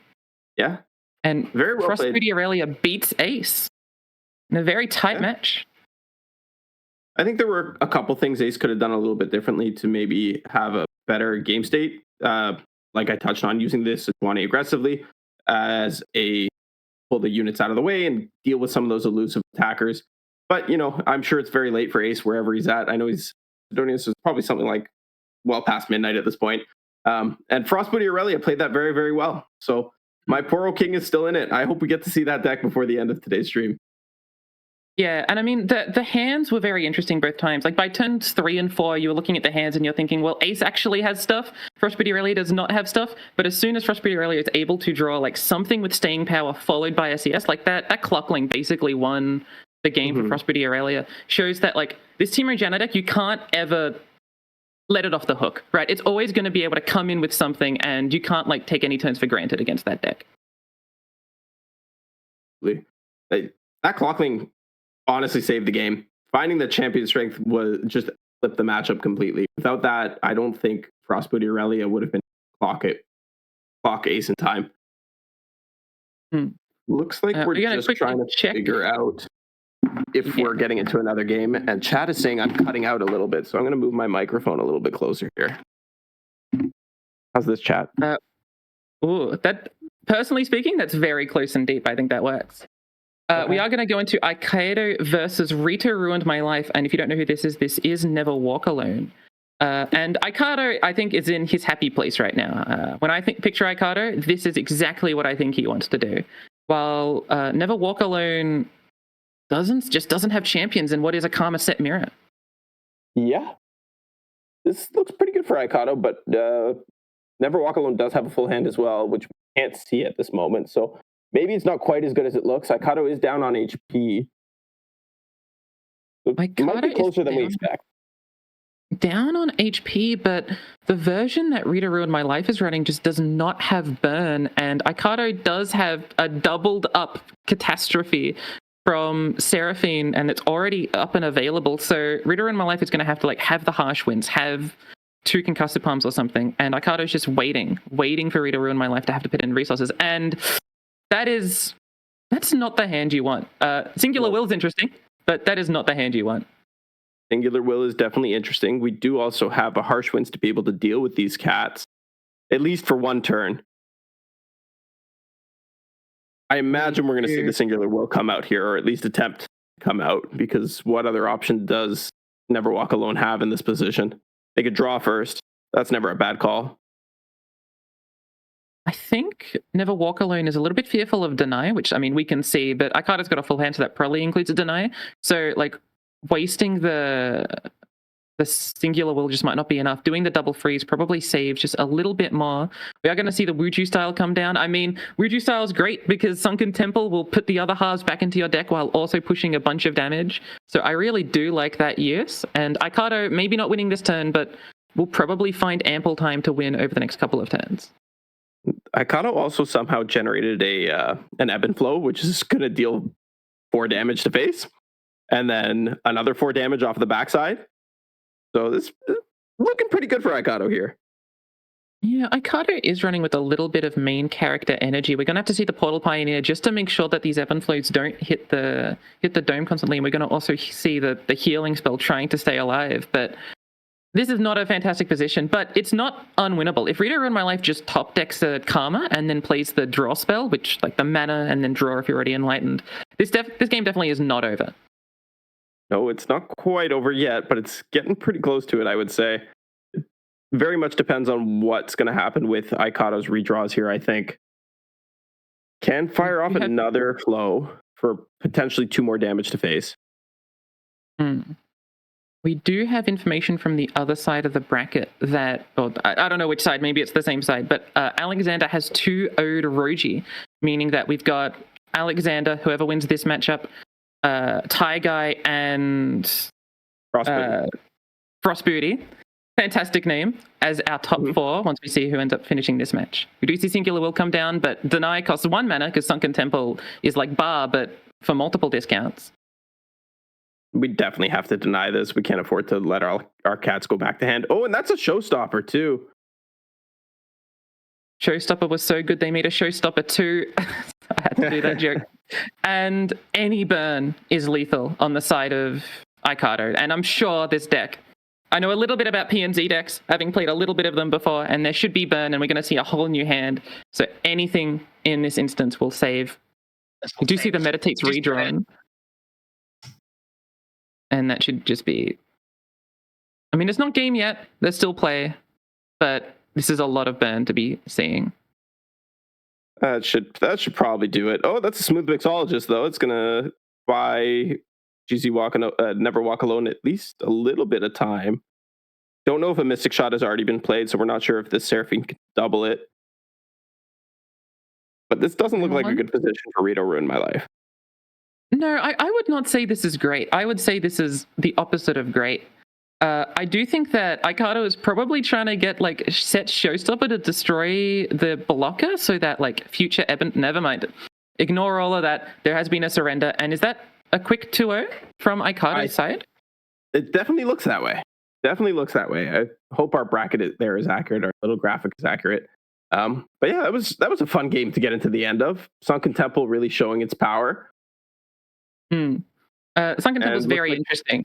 Yeah. And very well Frostbite played. Aurelia beats Ace in a very tight match. I think there were a couple things Ace could have done a little bit differently to maybe have a better game state. Like I touched on, using this Sejuani aggressively as a pull the units out of the way and deal with some of those elusive attackers. But, you know, I'm sure it's very late for Ace wherever he's at. I know Sidonius is probably something like well past midnight at this point. And Frostbite Aurelia played that very, very well. So my Poro King is still in it. I hope we get to see that deck before the end of today's stream. Yeah, and I mean, the hands were very interesting both times. Like by turns 3 and 4, you were looking at the hands and you're thinking, well, Ace actually has stuff. Frostbite Aurelia does not have stuff. But as soon as Frostbite Aurelia is able to draw like something with staying power followed by SES, like that Cluckling basically won the game for Frostbite Aurelia, shows that like this Team Regina deck, you can't ever let it off the hook, right? It's always going to be able to come in with something, and you can't like take any turns for granted against that deck. That Clockling honestly saved the game. Finding the champion strength was just flipped the matchup completely. Without that, I don't think Frostbite Aurelia would have been clock Ace in time. Looks like we're just trying to figure out if we're getting into another game, and chat is saying I'm cutting out a little bit, so I'm going to move my microphone a little bit closer here. How's this, chat? That personally speaking, that's very close and deep. I think that works. We are going to go into Aikido versus Rita Ruined My Life, and if you don't know who this is Never Walk Alone. And Aikido, I think, is in his happy place right now. When I picture Aikido, this is exactly what I think he wants to do. While Never Walk Alone doesn't have champions in what is a Karma set mirror. Yeah. This looks pretty good for Aikido, but Never Walk Alone does have a full hand as well, which we can't see at this moment. So maybe it's not quite as good as it looks. Aikido is down on HP. So it might be closer than we expect. Down on HP, but the version that Rita Ruined My Life is running just does not have burn, and Aikido does have a doubled up catastrophe from Seraphine, and it's already up and available. So Rita Ruined My Life is going to have to like have the harsh winds, have 2 concussive palms or something, and Aikado's just waiting for Rita Ruined My Life to have to put in resources, and that's not the hand you want. Singular Will's interesting, but that is not the hand you want. Singular Will is definitely interesting. We do also have a harsh winds to be able to deal with these cats, at least for one turn. I imagine we're going to see the Singular Will come out here, or at least attempt to come out, because what other option does Never Walk Alone have in this position? They could draw first. That's never a bad call. I think Never Walk Alone is a little bit fearful of Deny, which, I mean, we can see, but Aikido's got a full hand, so that probably includes a Deny. So, like, wasting the Singular Will just might not be enough. Doing the double freeze probably saves just a little bit more. We are going to see the Wuju style come down. I mean, Wuju style is great because Sunken Temple will put the other halves back into your deck while also pushing a bunch of damage. So I really do like that use. And Aikido, maybe not winning this turn, but will probably find ample time to win over the next couple of turns. Aikido also somehow generated an ebb and flow, which is going to deal 4 damage to face, and then another 4 damage off the backside. So this is looking pretty good for Aikido here. Yeah, Aikido is running with a little bit of main character energy. We're going to have to see the Portal Pioneer just to make sure that these ebb and flows don't hit the dome constantly. And we're going to also see the healing spell trying to stay alive. But this is not a fantastic position, but it's not unwinnable. If Rita Ruined My Life just top decks a Karma and then plays the draw spell, which like the mana and then draw if you're already enlightened, this game definitely is not over. No, it's not quite over yet, but it's getting pretty close to it, I would say. It very much depends on what's going to happen with Aikado's redraws here, I think. Can fire off another flow for potentially 2 more damage to face. We do have information from the other side of the bracket that, or I don't know which side, maybe it's the same side, but Alexander has 2 Ode Roji, meaning that we've got Alexander, whoever wins this matchup, Tie Guy, and Frost Booty. Fantastic name as our top 4 once we see who ends up finishing this match. Reducing Singular will come down, but Deny costs 1 mana because Sunken Temple is like Bar, but for multiple discounts. We definitely have to deny this. We can't afford to let our cats go back to hand. Oh, and that's a showstopper too. Showstopper was so good they made a Showstopper 2. I had to do that joke. And any burn is lethal on the side of Icado. And I'm sure this deck, I know a little bit about PNZ decks, having played a little bit of them before, and there should be burn, and we're going to see a whole new hand. So anything in this instance will save. We do see the Meditate's redrawn. And that should just be... I mean, it's not game yet. There's still play. But this is a lot of burn to be seeing. That should probably do it. Oh, that's a Smooth Mixologist, though. It's going to buy GZ Never Walk Alone at least a little bit of time. Don't know if a Mystic Shot has already been played, so we're not sure if this Seraphine can double it. But this doesn't look like a good position for Rito Ruin My Life. No, I would not say this is great. I would say this is the opposite of great. I do think that Icado is probably trying to get set Showstopper to destroy the blocker so that future never mind. Ignore all of that. There has been a surrender. And is that a quick 2-0 from Icado's side? It definitely looks that way. I hope our bracket there is accurate. Our little graphic is accurate. But yeah, that was a fun game to get into the end of. Sunken Temple really showing its power. Sunken Temple was very interesting.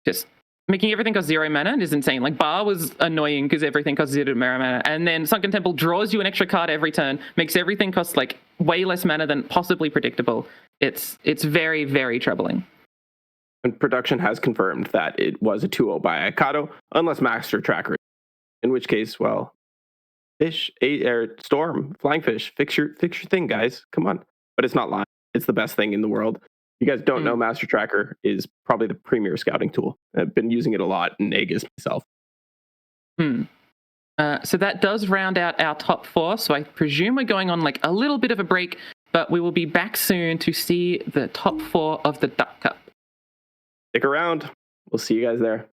Just making everything cost 0 mana is insane. Bar was annoying because everything costs 0 mana, and then Sunken Temple draws you an extra card every turn, makes everything cost way less mana than possibly predictable. It's very, very troubling. And production has confirmed that it was a 2-0 by Icado, unless Master Tracker, in which case, well, Storm, Flying Fish, fix your thing, guys. Come on. But it's not lying. It's the best thing in the world. You guys don't know, Master Tracker is probably the premier scouting tool. I've been using it a lot in Aegis myself. So that does round out our top 4. So I presume we're going on a little bit of a break, but we will be back soon to see the top 4 of the Duck Cup. Stick around. We'll see you guys there.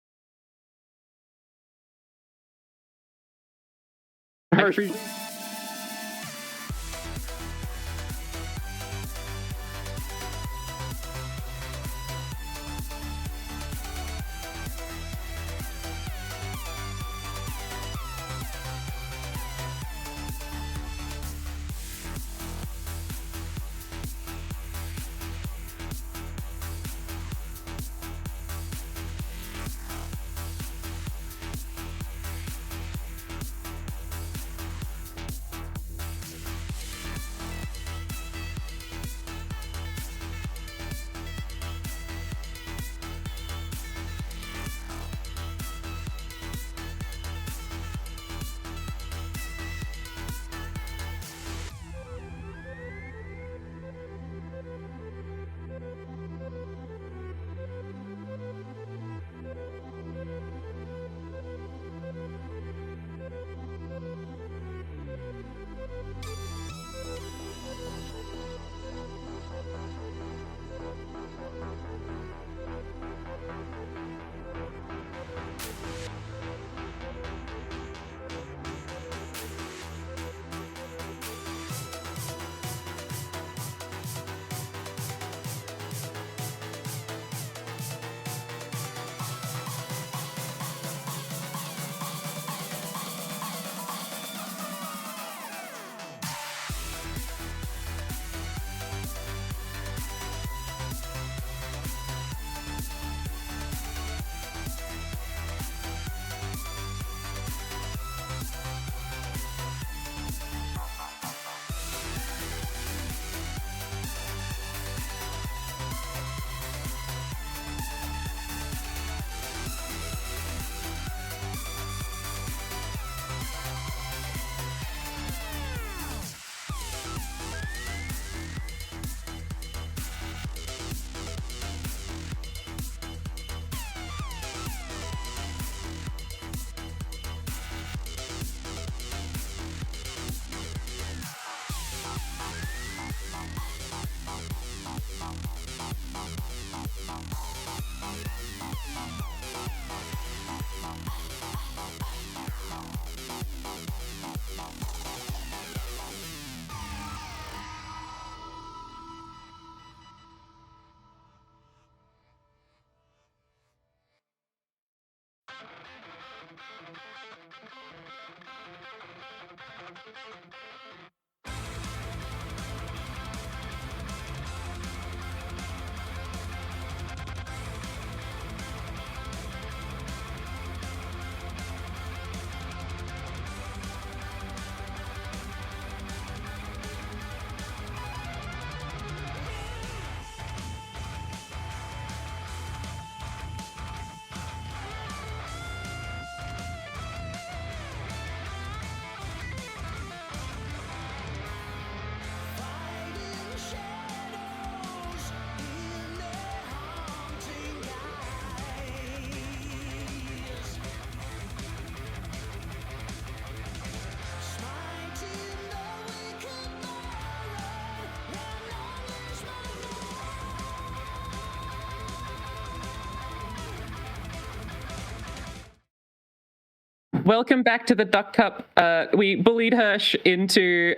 Welcome back to the Duck Cup. We bullied Hirsch into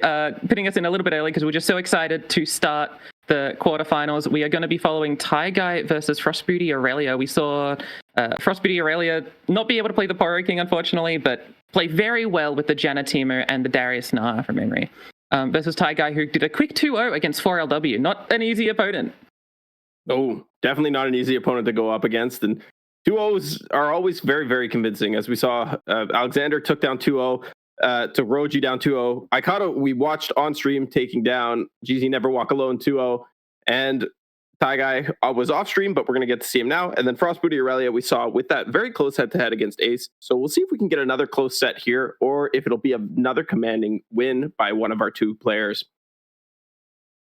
putting us in a little bit early because we're just so excited to start the quarterfinals. We are going to be following Guy versus Frostbooty Aurelia. We saw Frostbooty Aurelia not be able to play the Poro King, unfortunately, but play very well with the Janatimo and the Darius Nar from memory. Versus Guy, who did a quick 2-0 against 4LW. Not an easy opponent. Oh, definitely not an easy opponent to go up against. And 2-0s are always very, very convincing. As we saw, Alexander took down 2-0, to Roji down 2-0. Aikado, we watched on stream taking down GZ Never Walk Alone 2-0. And Guy was off stream, but we're going to get to see him now. And then Frostbooty Aurelia, we saw with that very close head-to-head against Ace. So we'll see if we can get another close set here, or if it'll be another commanding win by one of our two players.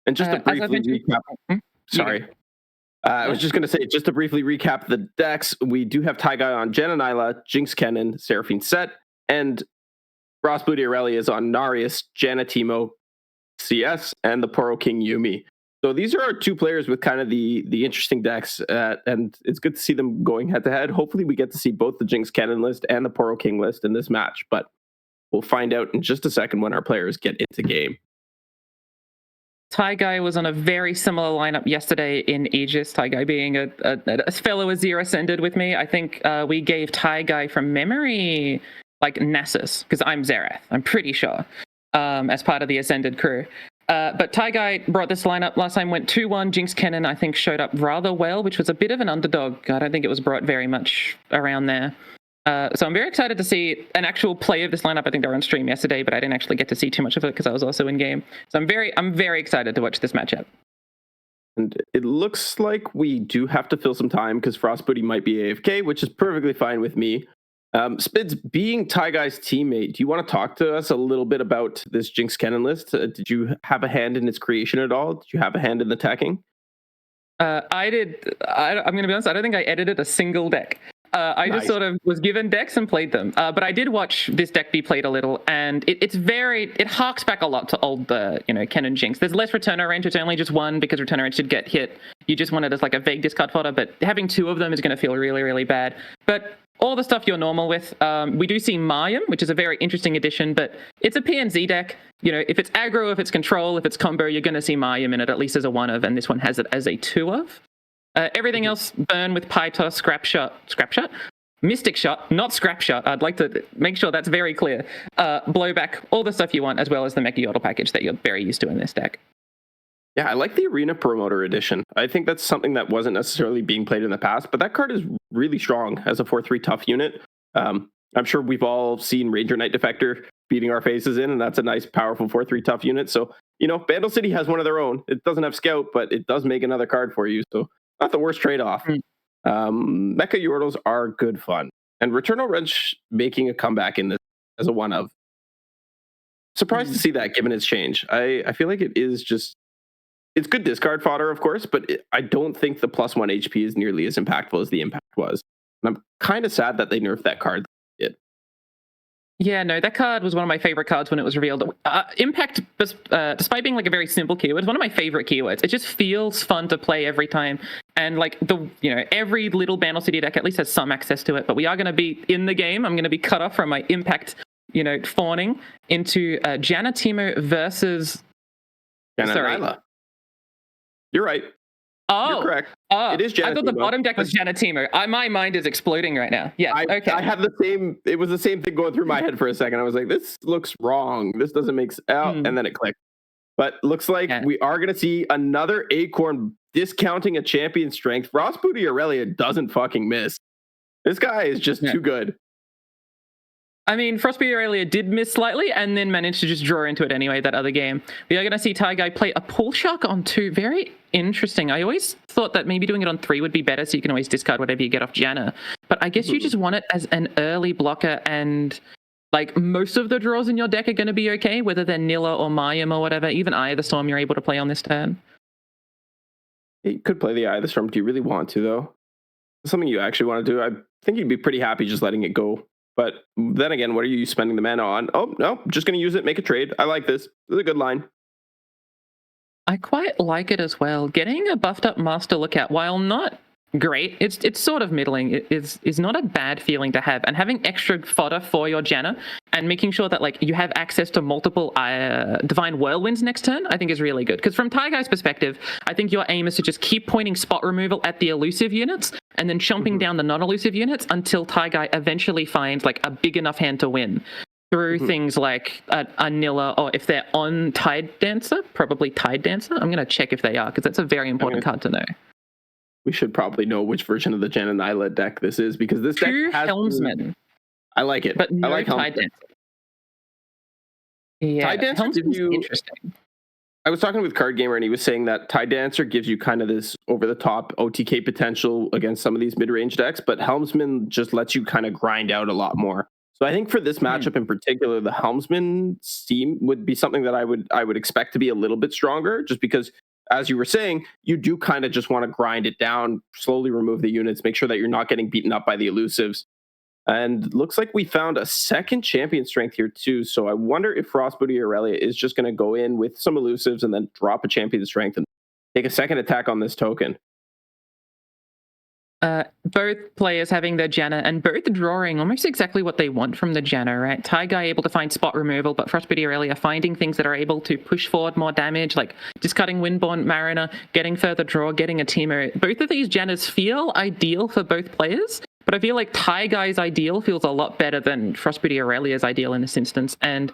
And just to briefly recap... Sorry. I was just going to say, just to briefly recap the decks, we do have Guy on Jen and Nyla, Jinx Kennen, Seraphine Set, and Frostbooty Aurelia is on Narius, Janatimo, CS, and the Poro King Yumi. So these are our two players with kind of the interesting decks, and it's good to see them going head-to-head. Hopefully we get to see both the Jinx Kennen list and the Poro King list in this match, but we'll find out in just a second when our players get into game. Guy was on a very similar lineup yesterday in Aegis. Guy being a fellow Azir Ascended with me. I think we gave Guy from memory like Nessus, because I'm Xerath, I'm pretty sure, as part of the Ascended crew. But Guy brought this lineup last time, went 2-1. Jinx Kennen, I think, showed up rather well, which was a bit of an underdog. I don't think it was brought very much around there. So I'm very excited to see an actual play of this lineup. I think they were on stream yesterday, but I didn't actually get to see too much of it because I was also in game. So I'm very excited to watch this matchup. And it looks like we do have to fill some time because Frostbooty might be AFK, which is perfectly fine with me. Spids, being Guy's teammate, do you want to talk to us a little bit about this Jinx Kennen list? Did you have a hand in its creation at all? Did you have a hand in the attacking? I did. I'm going to be honest, I don't think I edited a single deck. I just sort of was given decks and played them. But I did watch this deck be played a little, and it harks back a lot to old, Kennen Jinx. There's less returner range. It's only just one because returner range should get hit. You just want it as like a vague discard fodder, but having two of them is going to feel really, really bad. But all the stuff you're normal with. We do see Mayim, which is a very interesting addition, but it's a PNZ deck. If it's aggro, if it's control, if it's combo, you're going to see Mayim in it, at least as a one of, and this one has it as a two of. Everything else, burn with Pytos, Scrap Shot, Mystic Shot, not Scrap Shot. I'd like to make sure that's very clear. Blowback, all the stuff you want, as well as the Mecha Yordle package that you're very used to in this deck. Yeah, I like the Arena Promoter edition. I think that's something that wasn't necessarily being played in the past, but that card is really strong as a 4/3 tough unit. I'm sure we've all seen Ranger Knight Defector beating our faces in, and that's a nice, powerful 4/3 tough unit. So, Vandal City has one of their own. It doesn't have Scout, but it does make another card for you. So, not the worst trade-off. Mecha Yordles are good fun. And Returnal Wrench making a comeback in this as a one of. Surprised to see that given its change. I feel like it is just... It's good discard fodder, of course, but I don't think the +1 HP is nearly as impactful as the impact was. And I'm kind of sad that they nerfed that card. Yeah, no, that card was one of my favorite cards when it was revealed. Impact, despite being like a very simple keyword, is one of my favorite keywords. It just feels fun to play every time. And like every little Bandle City deck at least has some access to it. But we are going to be in the game. I'm going to be cut off from my Impact, fawning into Janatimo versus... Nyla. You're right. Oh, you're correct. Oh, it is Janatimo. I thought the bottom deck was Janatimo. My mind is exploding right now. Yeah, okay. I have the same. It was the same thing going through my head for a second. I was like, "This looks wrong. This doesn't make sense." And then it clicked. But looks like we are going to see another Acorn discounting a champion strength. Frostbooty Aurelia doesn't fucking miss. This guy is just too good. I mean, Frostbooty Aurelia did miss slightly and then managed to just draw into it anyway, that other game. We are going to see Guy play a Pool Shark on 2. Very interesting. I always thought that maybe doing it on 3 would be better so you can always discard whatever you get off Janna. But I guess you just want it as an early blocker, and like most of the draws in your deck are going to be okay, whether they're Nilla or Mayim or whatever. Even Eye of the Storm you're able to play on this turn. You could play the Eye of the Storm. Do you really want to, though? Something you actually want to do? I think you'd be pretty happy just letting it go. But then again, what are you spending the mana on? Oh, no, just going to use it, make a trade. I like this. This is a good line. I quite like it as well. Getting a buffed up Master Lookout, while not great. It's sort of middling. It is not a bad feeling to have, and having extra fodder for your Janna and making sure that like you have access to multiple divine whirlwinds next turn, I think is really good. Because from Taigai's perspective, I think your aim is to just keep pointing spot removal at the elusive units and then chomping down the non-elusive units until Taigai eventually finds like a big enough hand to win through things like a Nilla, or if they're on Tide Dancer, probably Tide Dancer. I'm going to check if they are, because that's a very important card to know. We should probably know which version of the Jen and Isla deck this is, because this deck has Helmsman. I like it. But no I like Tide Helmsman. Dancer. Yeah, Tide Dancer Helmsman's gives you interesting. I was talking with Card Gamer, and he was saying that Tide Dancer gives you kind of this over-the-top OTK potential against some of these mid-range decks, but Helmsman just lets you kind of grind out a lot more. So I think for this matchup in particular, the Helmsman would be something that I would expect to be a little bit stronger, just because, as you were saying, you do kind of just want to grind it down, slowly remove the units, make sure that you're not getting beaten up by the elusives. And looks like we found a second champion strength here too. So I wonder if Frostbooty Aurelia is just going to go in with some elusives and then drop a champion strength and take a second attack on this token. Both players having their Janna and both drawing almost exactly what they want from the Janna, right? Taigai able to find spot removal, but Frostbooty Aurelia finding things that are able to push forward more damage, like discarding Windborn Mariner, getting further draw, getting a Teemo. Both of these Jannas feel ideal for both players, but I feel like Taigai's ideal feels a lot better than Frostbooty Aurelia's ideal in this instance. And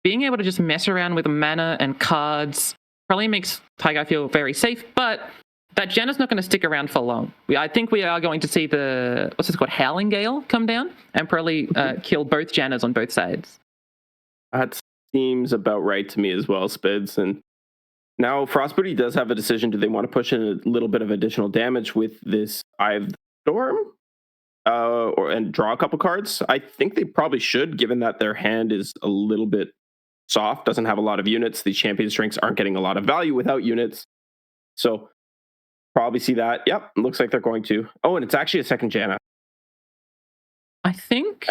being able to just mess around with mana and cards probably makes Taigai feel very safe, but that Janna's not going to stick around for long. I think we are going to see the, what's it called, Howling Gale come down and probably kill both Jannas on both sides. That seems about right to me as well, Spids. And now Frostbooty does have a decision. Do they want to push in a little bit of additional damage with this Eye of the Storm? And draw a couple cards? I think they probably should, given that their hand is a little bit soft, doesn't have a lot of units. These champion strengths aren't getting a lot of value without units. So probably see that. Yep, looks like they're going to. Oh, and it's actually a second Janna. I think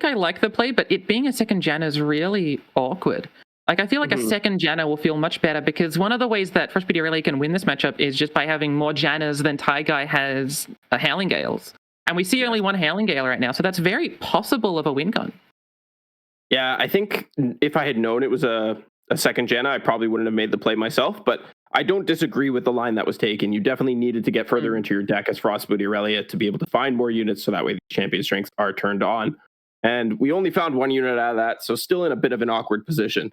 I like the play, but it being a second Janna is really awkward. Like, I feel like a second Janna will feel much better, because one of the ways that Frostbooty Aurelia can win this matchup is just by having more Jannas than Taigai has Howling Gales. And we see only one Howling Gale right now, so that's very possible of a win con. Yeah, I think if I had known it was a second Janna, I probably wouldn't have made the play myself, but I don't disagree with the line that was taken. You definitely needed to get further into your deck as Frostbooty Aurelia to be able to find more units, so that way the champion strengths are turned on. And we only found one unit out of that, so still in a bit of an awkward position.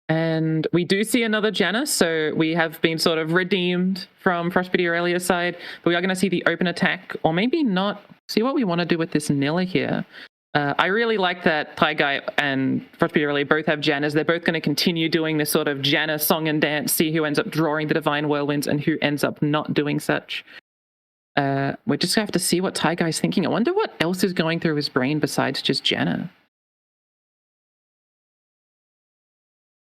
And we do see another Janna, so we have been sort of redeemed from Frostbooty Aurelia's side, but we are going to see the open attack, or maybe not. See what we want to do with this Nilla here. I really like that Taigai and Frostbooty Aurelia both have Jannas. They're both going to continue doing this sort of Janna song and dance, see who ends up drawing the Divine Whirlwinds and who ends up not doing such. We just have to see what Taigai's thinking. I wonder what else is going through his brain besides just Janna.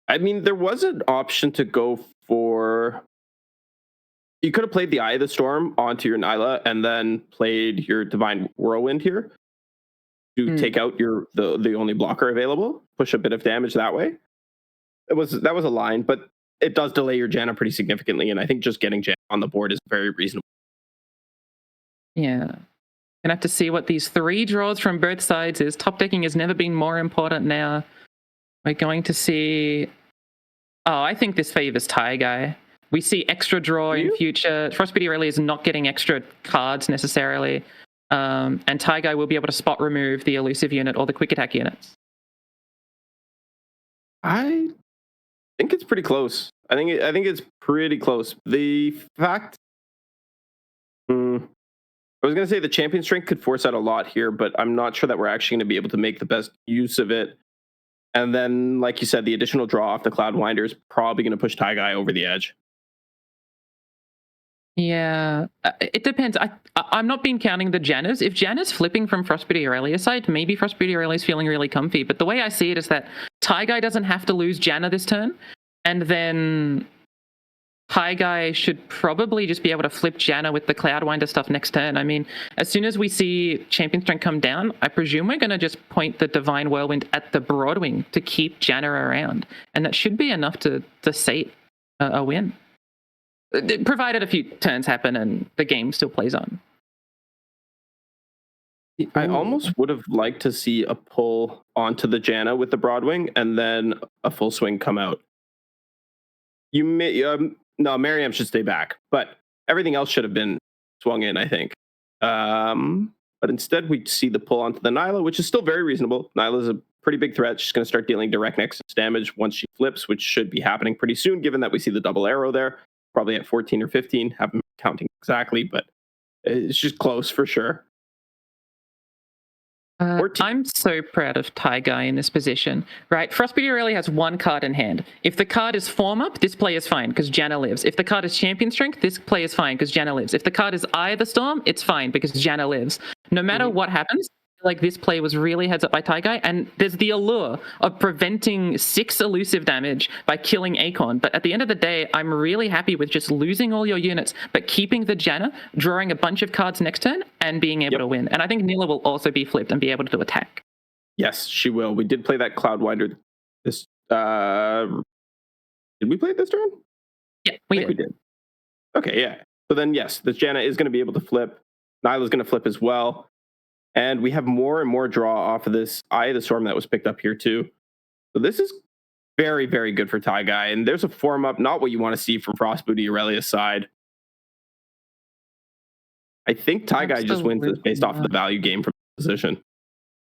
I mean, there was an option to go for... You could have played the Eye of the Storm onto your Nyla and then played your Divine Whirlwind here to take out the only blocker available, push a bit of damage that way. That was a line, but it does delay your Janna pretty significantly, and I think just getting Janna on the board is very reasonable. Yeah. Gonna have to see what these three draws from both sides is. Top decking has never been more important now. We're going to see... Oh, I think this favors Taigai. We see extra draw in future. Frostbooty Aurelia is not getting extra cards necessarily. And Taigai will be able to spot remove the elusive unit or the quick attack units. I think it's pretty close. I think it's pretty close. The fact... I was going to say the champion strength could force out a lot here, but I'm not sure that we're actually going to be able to make the best use of it. And then, like you said, the additional draw off the Cloudwinder is probably going to push Taigai over the edge. Yeah, it depends. I'm not been counting the Jannas. If Janna's flipping from Frostbooty Aurelia's side, maybe Frostbooty Aurelia's feeling really comfy. But the way I see it is that Taigai doesn't have to lose Janna this turn. And then Taigai should probably just be able to flip Janna with the Cloudwinder stuff next turn. I mean, as soon as we see Champion Strength come down, I presume we're going to just point the Divine Whirlwind at the Broadwing to keep Janna around. And that should be enough to sate a win. provided a few turns happen and the game still plays on. I almost would have liked to see a pull onto the Janna with the Broadwing and then a full swing come out. You may no, Miriam should stay back, but everything else should have been swung in, I think. But instead, we see the pull onto the Nyla, which is still very reasonable. Nyla's a pretty big threat. She's going to start dealing direct nexus damage once she flips, which should be happening pretty soon, given that we see the double arrow there, probably at 14 or 15. Haven't counting exactly, but it's just close for sure. I'm so proud of Taigai in this position, right? Frostbeard Aurelia has one card in hand. If the card is Form Up, this play is fine because Janna lives. If the card is Champion Strength, this play is fine because Janna lives. If the card is Eye of the Storm, it's fine because Janna lives. No matter what happens, like this play was really heads up by Taigai, and there's the allure of preventing 6 elusive damage by killing Acorn. But at the end of the day, I'm really happy with just losing all your units, but keeping the Janna, drawing a bunch of cards next turn, and being able to win. And I think Nila will also be flipped and be able to attack. Yes, she will. We did play that Cloudwinder this did we play it this turn? Yeah, we did. Okay, yeah. So then yes, the Janna is going to be able to flip. Nyla's going to flip as well. And we have more and more draw off of this Eye of the Storm that was picked up here too. So this is very, very good for Taigai. And there's a Form Up, not what you want to see from Frostbooty Aurelia's side. I think Taigai just wins this based off of the value game from the position.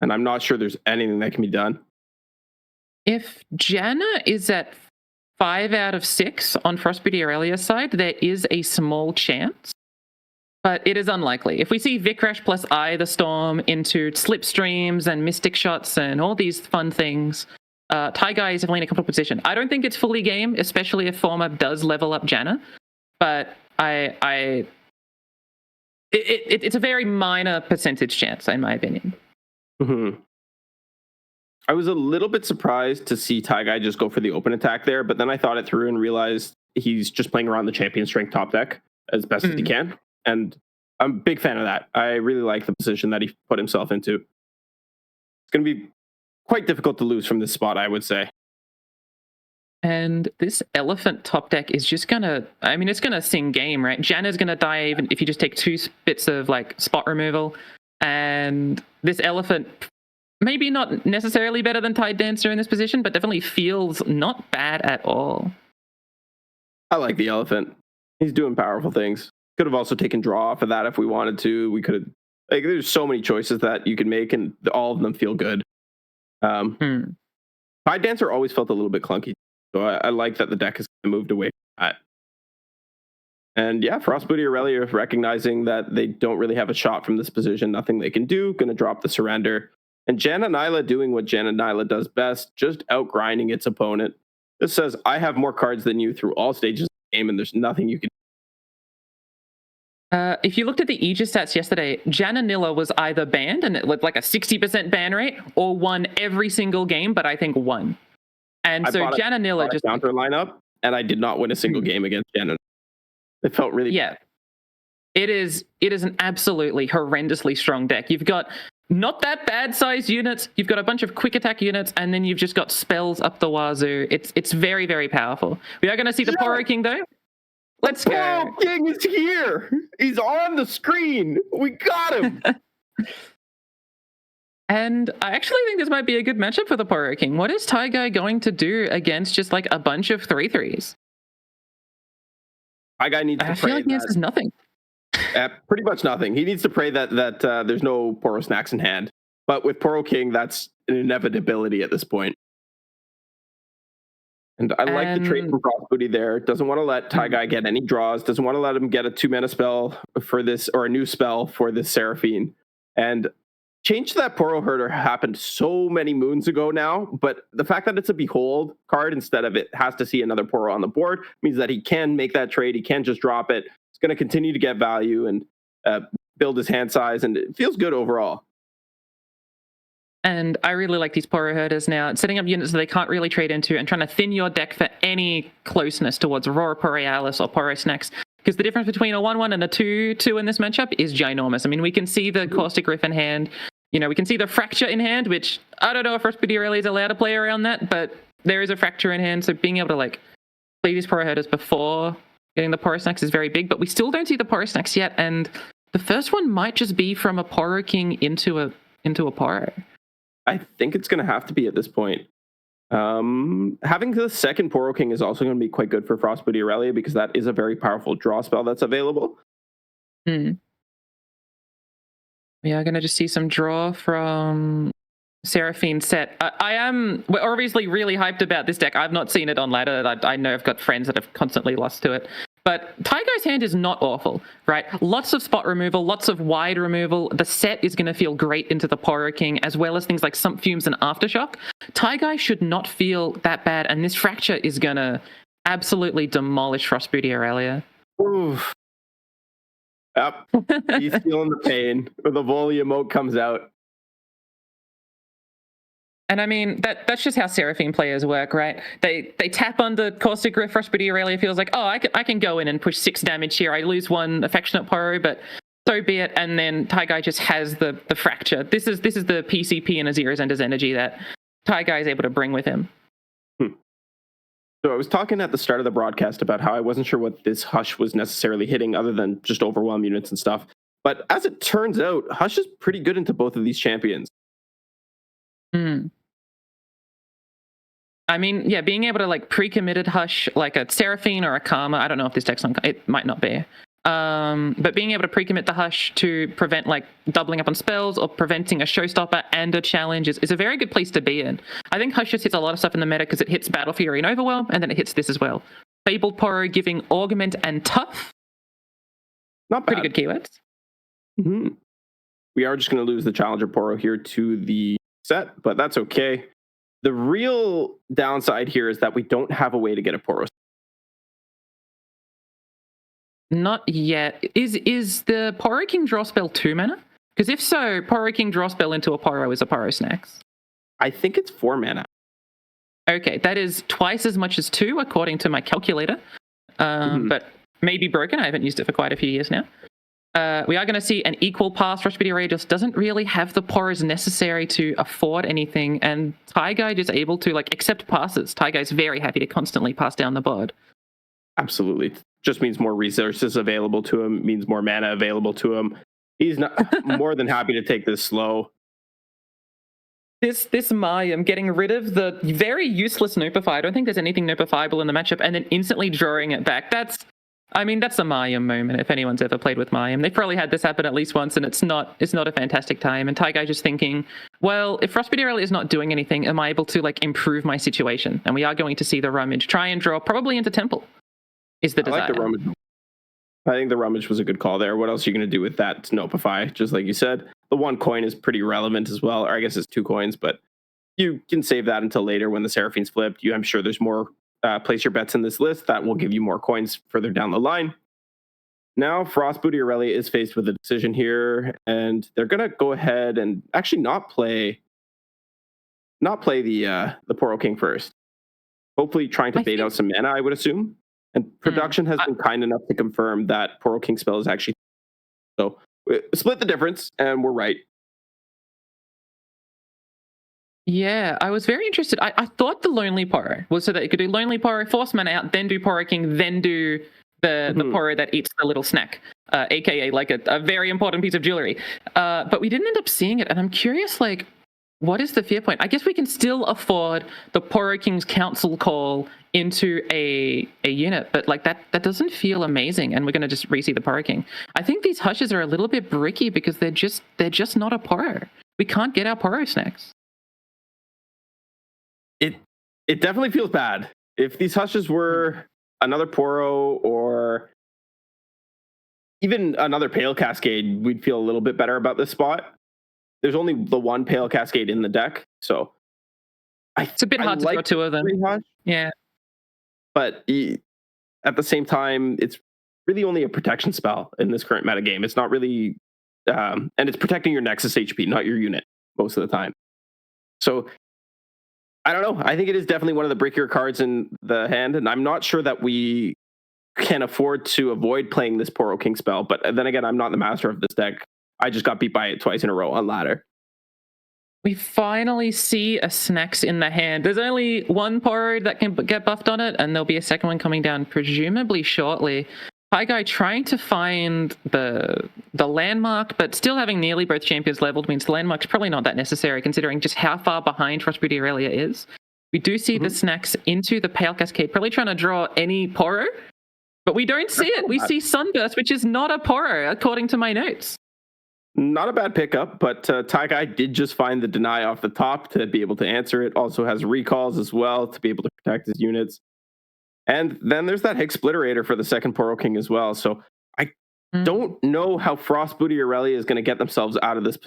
And I'm not sure there's anything that can be done. If Janna is at 5 out of 6 on Frostbooty Aurelia's side, there is a small chance. But it is unlikely. If we see Vikrash plus Eye of the Storm into Slipstreams and Mystic Shots and all these fun things, Taigai is definitely in a comfortable position. I don't think it's fully game, especially if Form Up does level up Janna. But it's a very minor percentage chance, in my opinion. Mm-hmm. I was a little bit surprised to see Taigai just go for the open attack there, but then I thought it through and realized he's just playing around the Champion Strength top deck as best as he can. And I'm a big fan of that. I really like the position that he put himself into. It's going to be quite difficult to lose from this spot, I would say. And this Elephant top deck is just going to, I mean, it's going to sing game, right? Janna's going to die even if you just take 2 bits of like spot removal. And this Elephant, maybe not necessarily better than Tide Dancer in this position, but definitely feels not bad at all. I like the Elephant. He's doing powerful things. Could have also taken draw off of that if we wanted to. We could have, like, there's so many choices that you can make, and all of them feel good. Tide Dancer always felt a little bit clunky, so I like that the deck has moved away from that. And yeah, Frostbooty Aurelia recognizing that they don't really have a shot from this position, nothing they can do, going to drop the surrender. And Janna Nyla doing what Janna Nyla does best, just outgrinding its opponent. This says, I have more cards than you through all stages of the game, and there's nothing you can do. If you looked at the Aegis stats yesterday, Janna Nilla was either banned and with like a 60% ban rate, or won every single game, but I think won. And so Janna Nilla just counter lineup, and I did not win a single game against Janna. It felt really bad. It is an absolutely horrendously strong deck. You've got not that bad sized units, you've got a bunch of quick attack units, and then you've just got spells up the wazoo. It's very, very powerful. We are going to see the Poro King though. Let's go. Poro King is here. He's on the screen. We got him. And I actually think this might be a good matchup for the Poro King. What is Taigai going to do against just like a bunch of 3/3s? Taigai needs to pray. I feel like he has nothing. Pretty much nothing. He needs to pray that there's no Poro Snacks in hand. But with Poro King, that's an inevitability at this point. And I like the trade from Frostbooty there. Doesn't want to let Taigai get any draws. Doesn't want to let him get a 2-mana spell for this, or a new spell for this Seraphine. And change to that Poro Herder happened so many moons ago now, but the fact that it's a Behold card instead of it has to see another Poro on the board means that he can make that trade. He can just drop it. It's going to continue to get value and build his hand size, and it feels good overall. And I really like these Poro Herders now, setting up units that they can't really trade into and trying to thin your deck for any closeness towards Aurora Borealis or Poro Snacks. Because the difference between a 1/1 and a 2/2 in this matchup is ginormous. I mean, we can see the Caustic Riff in hand. You know, we can see the Fracture in hand, which I don't know if Frostbooty really is allowed to play around that, but there is a Fracture in hand. So being able to like play these Poro Herders before Getting the Poro Snacks is very big, but we still don't see the Poro Snacks yet, and the first one might just be from a Poro King into a Poro. I think it's going to have to be at this point. Having the second Poro King is also going to be quite good for Frostbooty Aurelia because that is a very powerful draw spell that's available. We are going to just see some draw from Seraphine set. We're obviously really hyped about this deck. I've not seen it on ladder. I know I've got friends that have constantly lost to it. But Taigo's hand is not awful, right? Lots of spot removal, lots of wide removal. The set is going to feel great into the Poro King, as well as things like Sump Fumes and Aftershock. Taigai should not feel that bad, and this Fracture is going to absolutely demolish Frostbooty Aurelia. Oof. Yep. He's feeling the pain. The volley emote comes out. And I mean, that's just how Seraphine players work, right? They tap under Caustic Rift. Frostbooty Aurelia feels like, oh, I can go in and push 6 damage here. I lose 1 Affectionate Poro, but so be it. And then Taigai just has the Fracture. This is the PCP and Azira's Ender's energy that Taigai is able to bring with him. So I was talking at the start of the broadcast about how I wasn't sure what this Hush was necessarily hitting other than just overwhelm units and stuff. But as it turns out, Hush is pretty good into both of these champions. I mean, yeah, being able to like pre-committed Hush like a Seraphine or a Karma. I don't know if this deck's on. It might not be. But being able to pre-commit the Hush to prevent like doubling up on spells or preventing a showstopper and a challenge is a very good place to be in. I think Hush just hits a lot of stuff in the meta because it hits Battle Fury and Overwhelm, and then it hits this as well. Fabled Poro giving Augment and Tough. Not bad. Pretty good keywords. Mm-hmm. We are just going to lose the Challenger Poro here to the set, but that's okay. The real downside here is that we don't have a way to get a Poro. Not yet. Is the Poro King draw spell 2 mana? Because if so, Poro King draw spell into a Poro is a Poro Snacks. I think it's 4 mana. Okay, that is twice as much as 2 according to my calculator. But maybe broken. I haven't used it for quite a few years now. We are going to see an equal pass. Frostbooty Aurelia just doesn't really have the Poros necessary to afford anything, and Taigai is able to like accept passes. Taigai's very happy to constantly pass down the board. Absolutely. Just means more resources available to him, means more mana available to him. He's not more than happy to take this slow. This Mayim getting rid of the very useless Noopify. I don't think there's anything Noopifiable in the matchup, and then instantly drawing it back. That's a Mayim moment. If anyone's ever played with Mayim, they've probably had this happen at least once, and it's not a fantastic time. And Taigai just thinking, well, if Frostbooty Aurelia is not doing anything, am I able to like improve my situation? And we are going to see the Rummage try and draw probably into Temple. Is the desire. I like the Rummage. I think the Rummage was a good call there. What else are you going to do with that Noopify? Just like you said, the 1 coin is pretty relevant as well. Or I guess it's 2 coins, but you can save that until later when the Seraphine's flipped. I'm sure there's more place your bets in this list that will give you more coins further down the line. Now, Frostbooty Aurelia is faced with a decision here, and they're going to go ahead and actually not play the Poro King first. Hopefully trying to bait out some mana, I would assume. And production has been kind enough to confirm that Poro King spell is actually... So, split the difference, and we're right. Yeah, I was very interested. I thought the Lonely Poro was so that you could do Lonely Poro, force mana out, then do Poro King, then do the Poro that eats the little snack, aka like a very important piece of jewelry. But we didn't end up seeing it, and I'm curious, like, what is the fear point? I guess we can still afford the Poro King's Council Call into a unit, but like that doesn't feel amazing, and we're going to just re-see the Poro King. I think these Hushes are a little bit bricky because they're just not a Poro. We can't get our Poro snacks. It definitely feels bad. If these Hushes were another Poro or even another Pale Cascade, we'd feel a little bit better about this spot. There's only the 1 Pale Cascade in the deck, so it's a bit hard to draw 2 of them. Yeah. But at the same time, it's really only a protection spell in this current metagame. It's not really... and it's protecting your Nexus HP, not your unit, most of the time. So, I don't know. I think it is definitely one of the brickier cards in the hand, and I'm not sure that we can afford to avoid playing this Poro King spell. But then again, I'm not the master of this deck. I just got beat by it twice in a row on ladder. We finally see a snacks in the hand. There's only one Poro that can get buffed on it, and there'll be a second one coming down presumably shortly. Hi Guy trying to find the landmark, but still having nearly both champions leveled means the landmark's probably not that necessary considering just how far behind Frostbooty Aurelia is. We do see the snacks into the Pale Cascade, probably trying to draw any Poro, but we don't see it. We see Sunburst, which is not a Poro, according to my notes. Not a bad pickup, but Taigai did just find the deny off the top to be able to answer it. Also has recalls as well to be able to protect his units. And then there's that Higgs Splitterator for the second Poro King as well. So I don't know how Frostbooty Aurelia is going to get themselves out of this.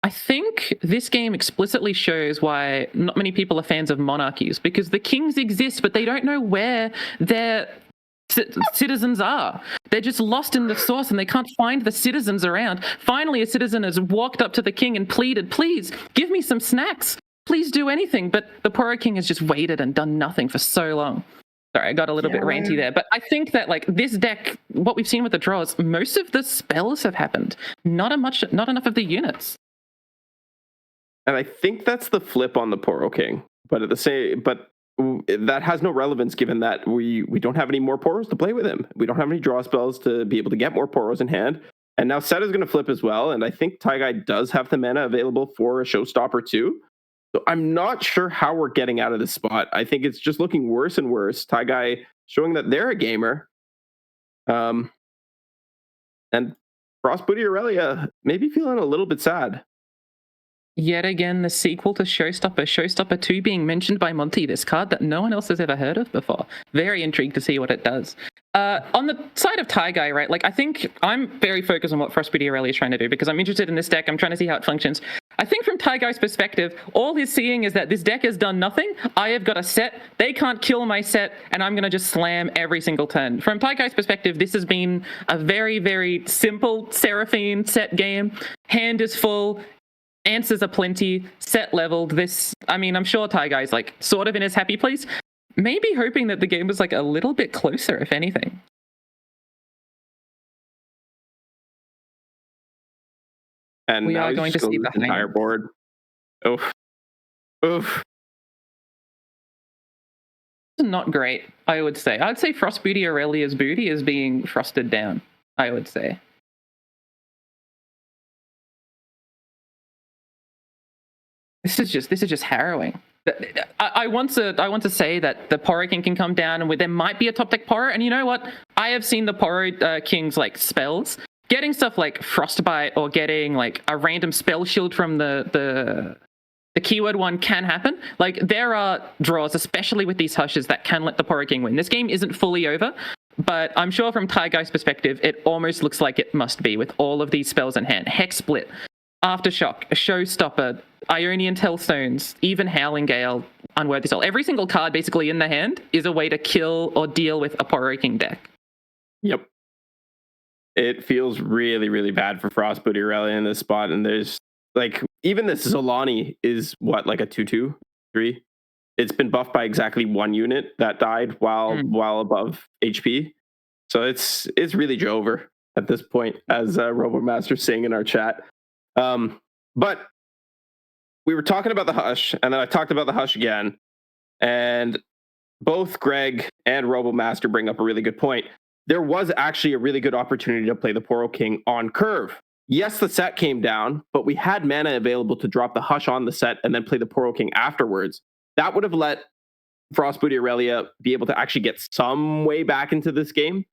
I think this game explicitly shows why not many people are fans of monarchies, because the kings exist, but they don't know where their citizens are. They're just lost in the source and they can't find the citizens around. Finally, a citizen has walked up to the king and pleaded, please give me some snacks. Please do anything. But the Poro King has just waited and done nothing for so long. Sorry, I got a little bit ranty there. But I think that like this deck, what we've seen with the draws, most of the spells have happened. Not enough of the units. And I think that's the flip on the Poro King. But that has no relevance given that we don't have any more Poros to play with him. We don't have any draw spells to be able to get more Poros in hand. And now Set is going to flip as well. And I think Taigai does have the mana available for a Showstopper too. So I'm not sure how we're getting out of this spot. I think it's just looking worse and worse. Taigai showing that they're a gamer. And Frostbooty Aurelia maybe feeling a little bit sad. Yet again, the sequel to Showstopper 2 being mentioned by Monty, this card that no one else has ever heard of before. Very intrigued to see what it does. On the side of Taigai, right, like I think I'm very focused on what Frostbooty Aurelia is trying to do because I'm interested in this deck. I'm trying to see how it functions. I think from Taigai's perspective, all he's seeing is that this deck has done nothing. I have got a set. They can't kill my set, and I'm going to just slam every single turn. From Taigai's perspective, this has been a very, very simple Seraphine set game. Hand is full. Answers are plenty, set leveled. I'm sure Taigai's like sort of in his happy place. Maybe hoping that the game was like a little bit closer, if anything. And we are going to see the entire board. Oof. Not great, I would say. I'd say Frostbooty Aurelia's booty is being frosted down, I would say. This is just harrowing. I want to say that the Poro King can come down and there might be a top deck Poro. And you know what? I have seen the Poro King's like spells. Getting stuff like Frostbite or getting like a random spell shield from the keyword one can happen. Like there are draws, especially with these hushes, that can let the Poro King win. This game isn't fully over, but I'm sure from Taigai's perspective, it almost looks like it must be with all of these spells in hand. Hex Split, Aftershock, a Showstopper, Ionian Tellstones, even Howling Gale, Unworthy Soul. Every single card basically in the hand is a way to kill or deal with a Poro King deck. Yep. It feels really, really bad for Frostbooty Aurelia in this spot. And there's like, even this Zolani is what, like a 2/2, 3? It's been buffed by exactly one unit that died while above HP. So it's really Jover at this point, as RoboMaster's saying in our chat. But we were talking about the Hush, and then I talked about the Hush again. And both Greg and RoboMaster bring up a really good point. There was actually a really good opportunity to play the Poro King on curve. Yes, the set came down, but we had mana available to drop the Hush on the set and then play the Poro King afterwards. That would have let Frostbooty Aurelia be able to actually get some way back into this game,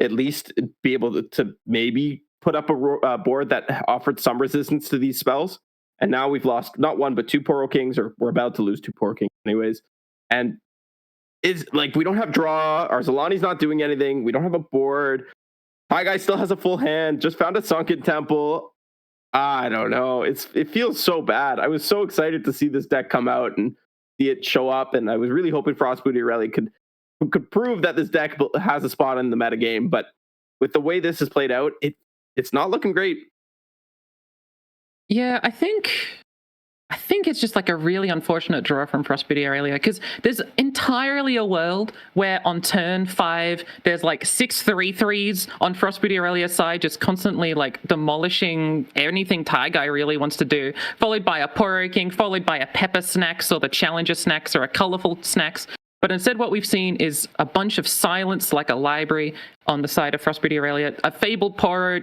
at least be able to maybe put up a board that offered some resistance to these spells. And now we've lost not one, but two Poro Kings, or we're about to lose two Poro Kings anyways. And it's like, we don't have draw. Our Zolani's not doing anything. We don't have a board. Taigai still has a full hand. Just found a Sunken Temple. I don't know. It feels so bad. I was so excited to see this deck come out and see it show up. And I was really hoping Frostbooty Aurelia could prove that this deck has a spot in the metagame. But with the way this is played out, it's not looking great. Yeah, I think I think it's just like a really unfortunate draw from Frostbite Aurelia, because there's entirely a world where on turn 5 there's like 6 3/3s on Frostbite Aurelia's side, just constantly like demolishing anything Taigai really wants to do, followed by a Poro King, followed by a Pepper Snacks or the Challenger Snacks or a Colorful Snacks. But instead what we've seen is a bunch of silence, like a library on the side of Frostbite Aurelia, a Fabled Poro,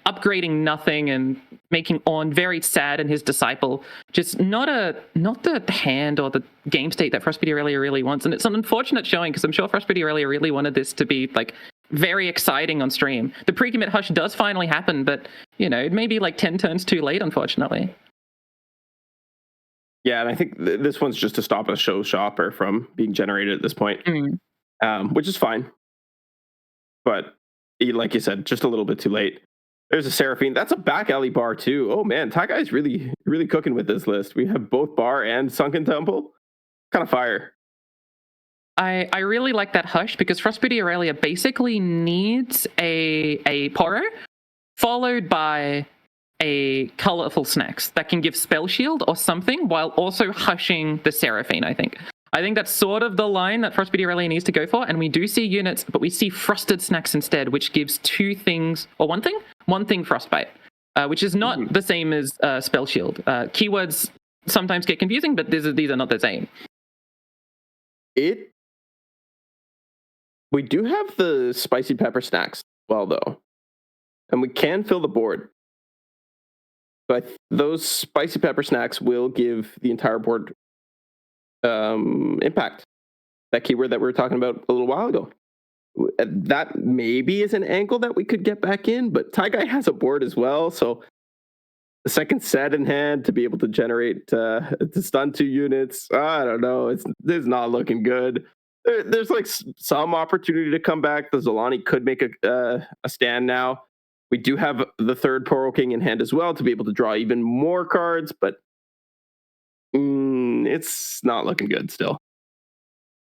upgrading nothing and making On very sad and his disciple. Just not the hand or the game state that Frostbite Aurelia really wants. And it's an unfortunate showing, because I'm sure Frostbite Aurelia really wanted this to be like very exciting on stream. The pre-commit hush does finally happen, but it may be like 10 turns too late, unfortunately. Yeah, and I think this one's just to stop a showstopper from being generated at this point, which is fine. But like you said, just a little bit too late. There's a Seraphine. That's a back alley bar too. Oh man, Taigai's really, really cooking with this list. We have both bar and Sunken Temple. Kind of fire. I really like that hush, because Frostbite Aurelia basically needs a Poro followed by a Colorful Snacks that can give Spell Shield or something while also hushing the Seraphine, I think. I think that's sort of the line that Frostbite Aurelia needs to go for, and we do see units, but we see Frosted Snacks instead, which gives two things, or one thing Frostbite, which is not the same as Spell Shield. Keywords sometimes get confusing, but these are not the same. We do have the Spicy Pepper Snacks well, though, and we can fill the board. But those Spicy Pepper Snacks will give the entire board impact. That keyword that we were talking about a little while ago. That maybe is an angle that we could get back in, but Taigai has a board as well, so the second set in hand to be able to generate to stun 2 units, I don't know. It's not looking good. There's like some opportunity to come back. The Zolani could make a stand now. We do have the third Poro King in hand as well to be able to draw even more cards, but it's not looking good still.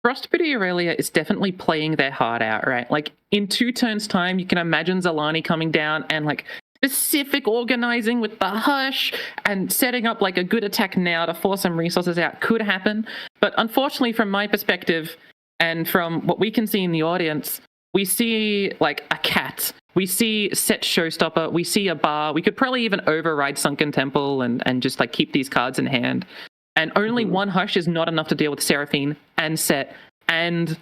Frostbite Aurelia is definitely playing their heart out, right? Like in 2 turns time, you can imagine Zolani coming down and like specific organizing with the hush and setting up like a good attack now to force some resources out could happen. But unfortunately, from my perspective and from what we can see in the audience, we see like a cat. We see set showstopper. We see a bar. We could probably even override Sunken Temple and just like keep these cards in hand. And only one hush is not enough to deal with Seraphine and Set and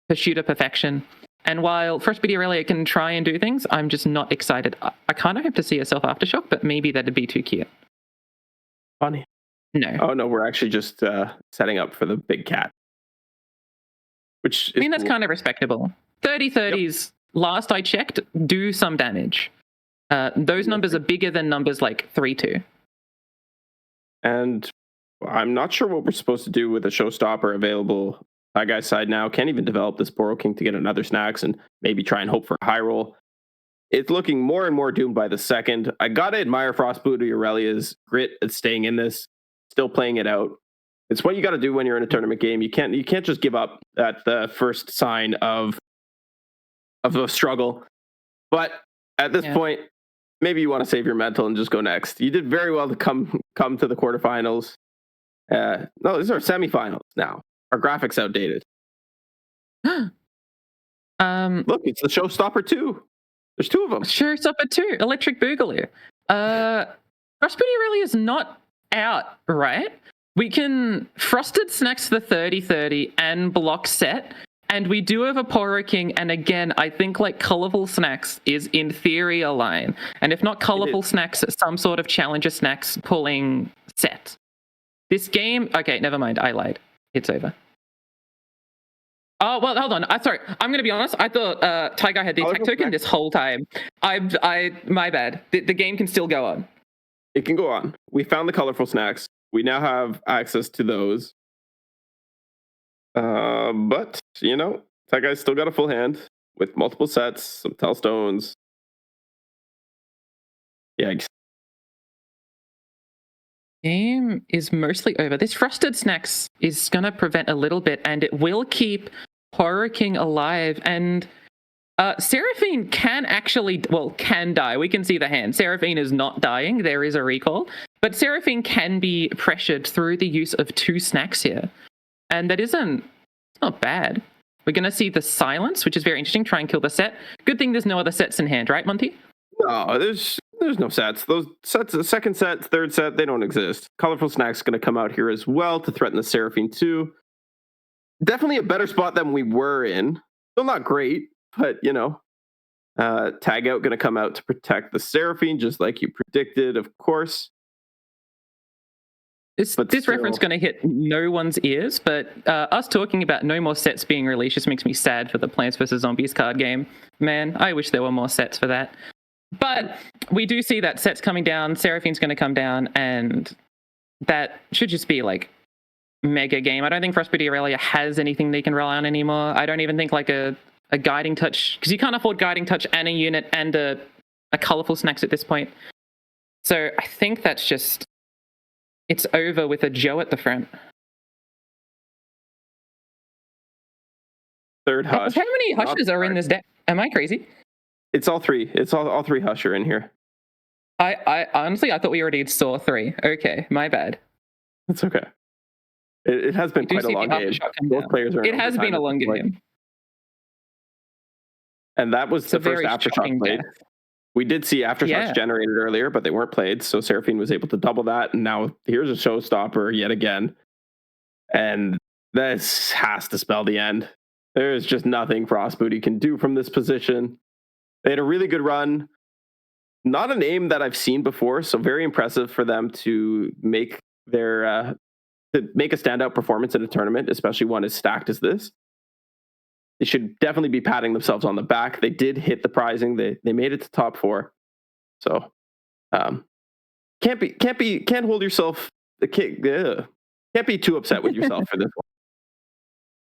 Pursuit of Perfection. And while Frostbite Aurelia can try and do things, I'm just not excited. I kind of hope to see a Self Aftershock, but maybe that'd be too cute. Funny. No. Oh, no, we're actually just setting up for the big cat. Which is that's kind of respectable. 30/30s, last I checked, do some damage. Those numbers are bigger than numbers like 3/2. And I'm not sure what we're supposed to do with a showstopper available. Taigai's side now can't even develop this Poro King to get another Snacks and maybe try and hope for a high roll. It's looking more and more doomed by the second. I gotta admire Frostbite Aurelia's grit at staying in this, still playing it out. It's what you got to do when you're in a tournament game. You can't just give up at the first sign of a struggle. But at this point, maybe you want to save your mental and just go next. You did very well to come to the quarterfinals. No, these are semifinals now. Our graphics outdated. Look, it's the Showstopper 2. There's 2 of them. Showstopper 2, Electric Boogaloo. Frostbite Aurelia is not out, right? We can Frosted Snacks the 30/30 and block Set. And we do have a Poro King, and again, I think like Colorful Snacks is in theory a line. And if not Colorful Snacks, some sort of Challenger Snacks pulling Set. This game, okay, never mind, I lied. It's over. Oh, well, hold on. Sorry, I'm going to be honest. I thought Taigai had the attack token this whole time. My bad. The game can still go on. It can go on. We found the Colorful Snacks. We now have access to those. But, Taigai's still got a full hand with multiple sets, some Tellstones. Yikes. Game is mostly over. This Frosted Snacks is going to prevent a little bit, and it will keep Poro King alive. And Seraphine can actually, can die. We can see the hand. Seraphine is not dying. There is a recall. But Seraphine can be pressured through the use of 2 snacks here. And that isn't not bad. We're going to see the silence, which is very interesting. Try and kill the set. Good thing there's no other sets in hand, right, Monty? No, there's no sets. Those sets, the second set, third set, they don't exist. Colorful Snack's going to come out here as well to threaten the Seraphine too. Definitely a better spot than we were in. Still not great, but Tag Out going to come out to protect the Seraphine, just like you predicted, of course. This reference going to hit no one's ears, but us talking about no more sets being released just makes me sad for the Plants vs. Zombies card game. Man, I wish there were more sets for that. But we do see that sets coming down, Seraphine's going to come down, and that should just be like mega game. I don't think Frostbite Aurelia has anything they can rely on anymore. I don't even think like a Guiding Touch, because you can't afford Guiding Touch and a unit and a Colorful Snacks at this point. So I think that's just... It's over with a Joe at the front. Third Hush. How many Hushes are in this deck? Am I crazy? It's all 3. It's all 3 Hush are in here. I honestly, I thought we already saw 3. Okay, my bad. It's okay. It has been quite a long game. Both players are. It has been a long game. And that was the first Aftershock played. We did see Aftershocks generated earlier, but they weren't played, so Seraphine was able to double that, and now here's a showstopper yet again. And this has to spell the end. There's just nothing Frostbooty can do from this position. They had a really good run. Not a name that I've seen before, so very impressive for them to make their to make a standout performance in a tournament, especially one as stacked as this. They should definitely be patting themselves on the back. They did hit the prizing. They made it to top 4. So can't hold yourself can't be too upset with yourself for this one.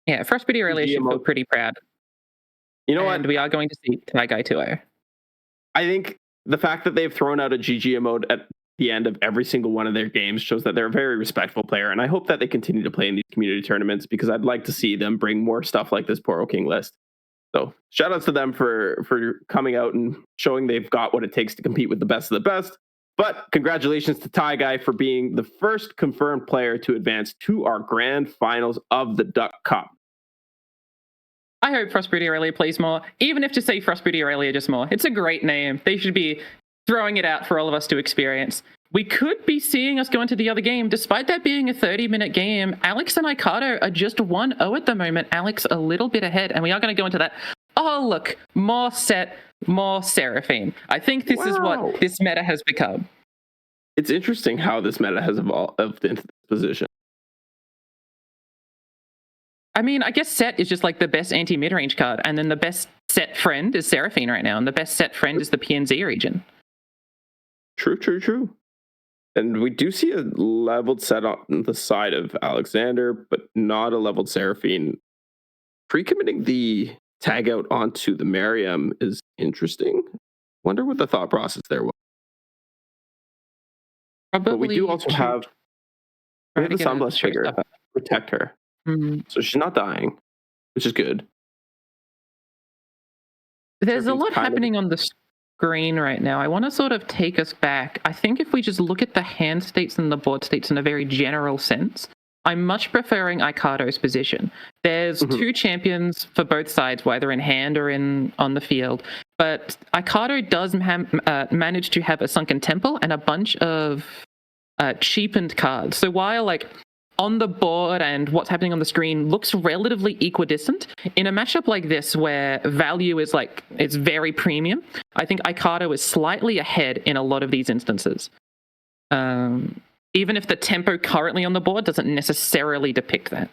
Yeah, Frostbite Aurelia should feel pretty proud. You know what? We are going to see Tag Guy 2-0. I think the fact that they've thrown out a GG emote at the end of every single one of their games shows that they're a very respectful player, and I hope that they continue to play in these community tournaments because I'd like to see them bring more stuff like this Poro King list. So shout outs to them for coming out and showing they've got what it takes to compete with the best of the best. But congratulations to Ty Guy for being the first confirmed player to advance to our grand finals of the Duck Cup. I hope Frostbooty Aurelia plays more, even if to say Frostbooty Aurelia just more. It's a great name. They should be throwing it out for all of us to experience. We could be seeing us go into the other game. Despite that being a 30-minute game, Alex and Icado are just 1-0 at the moment. Alex a little bit ahead, and we are going to go into that. Oh, look, more set, more Seraphine. I think this is what this meta has become. It's interesting how this meta has evolved into this position. I mean, I guess Set is just like the best anti-mid-range card, and then the best Set friend is Seraphine right now, and the best Set friend is the PNZ region. True. And we do see a leveled Set on the side of Alexander, but not a leveled Seraphine. Pre-committing the tag out onto the Mariam is interesting. Wonder what the thought process there was. But we do also have the Sunblast figure to protect her. Mm-hmm. So she's not dying, which is good. There's a lot happening on the screen right now. I want to sort of take us back. I think if we just look at the hand states and the board states in a very general sense, I'm much preferring Ikado's position. There's two champions for both sides, whether in hand or on the field. But Ikado does manage to have a Sunken Temple and a bunch of cheapened cards. So while like on the board and what's happening on the screen looks relatively equidistant, in a matchup like this where value is like, it's very premium, I think Ikado is slightly ahead in a lot of these instances. Even if the tempo currently on the board doesn't necessarily depict that.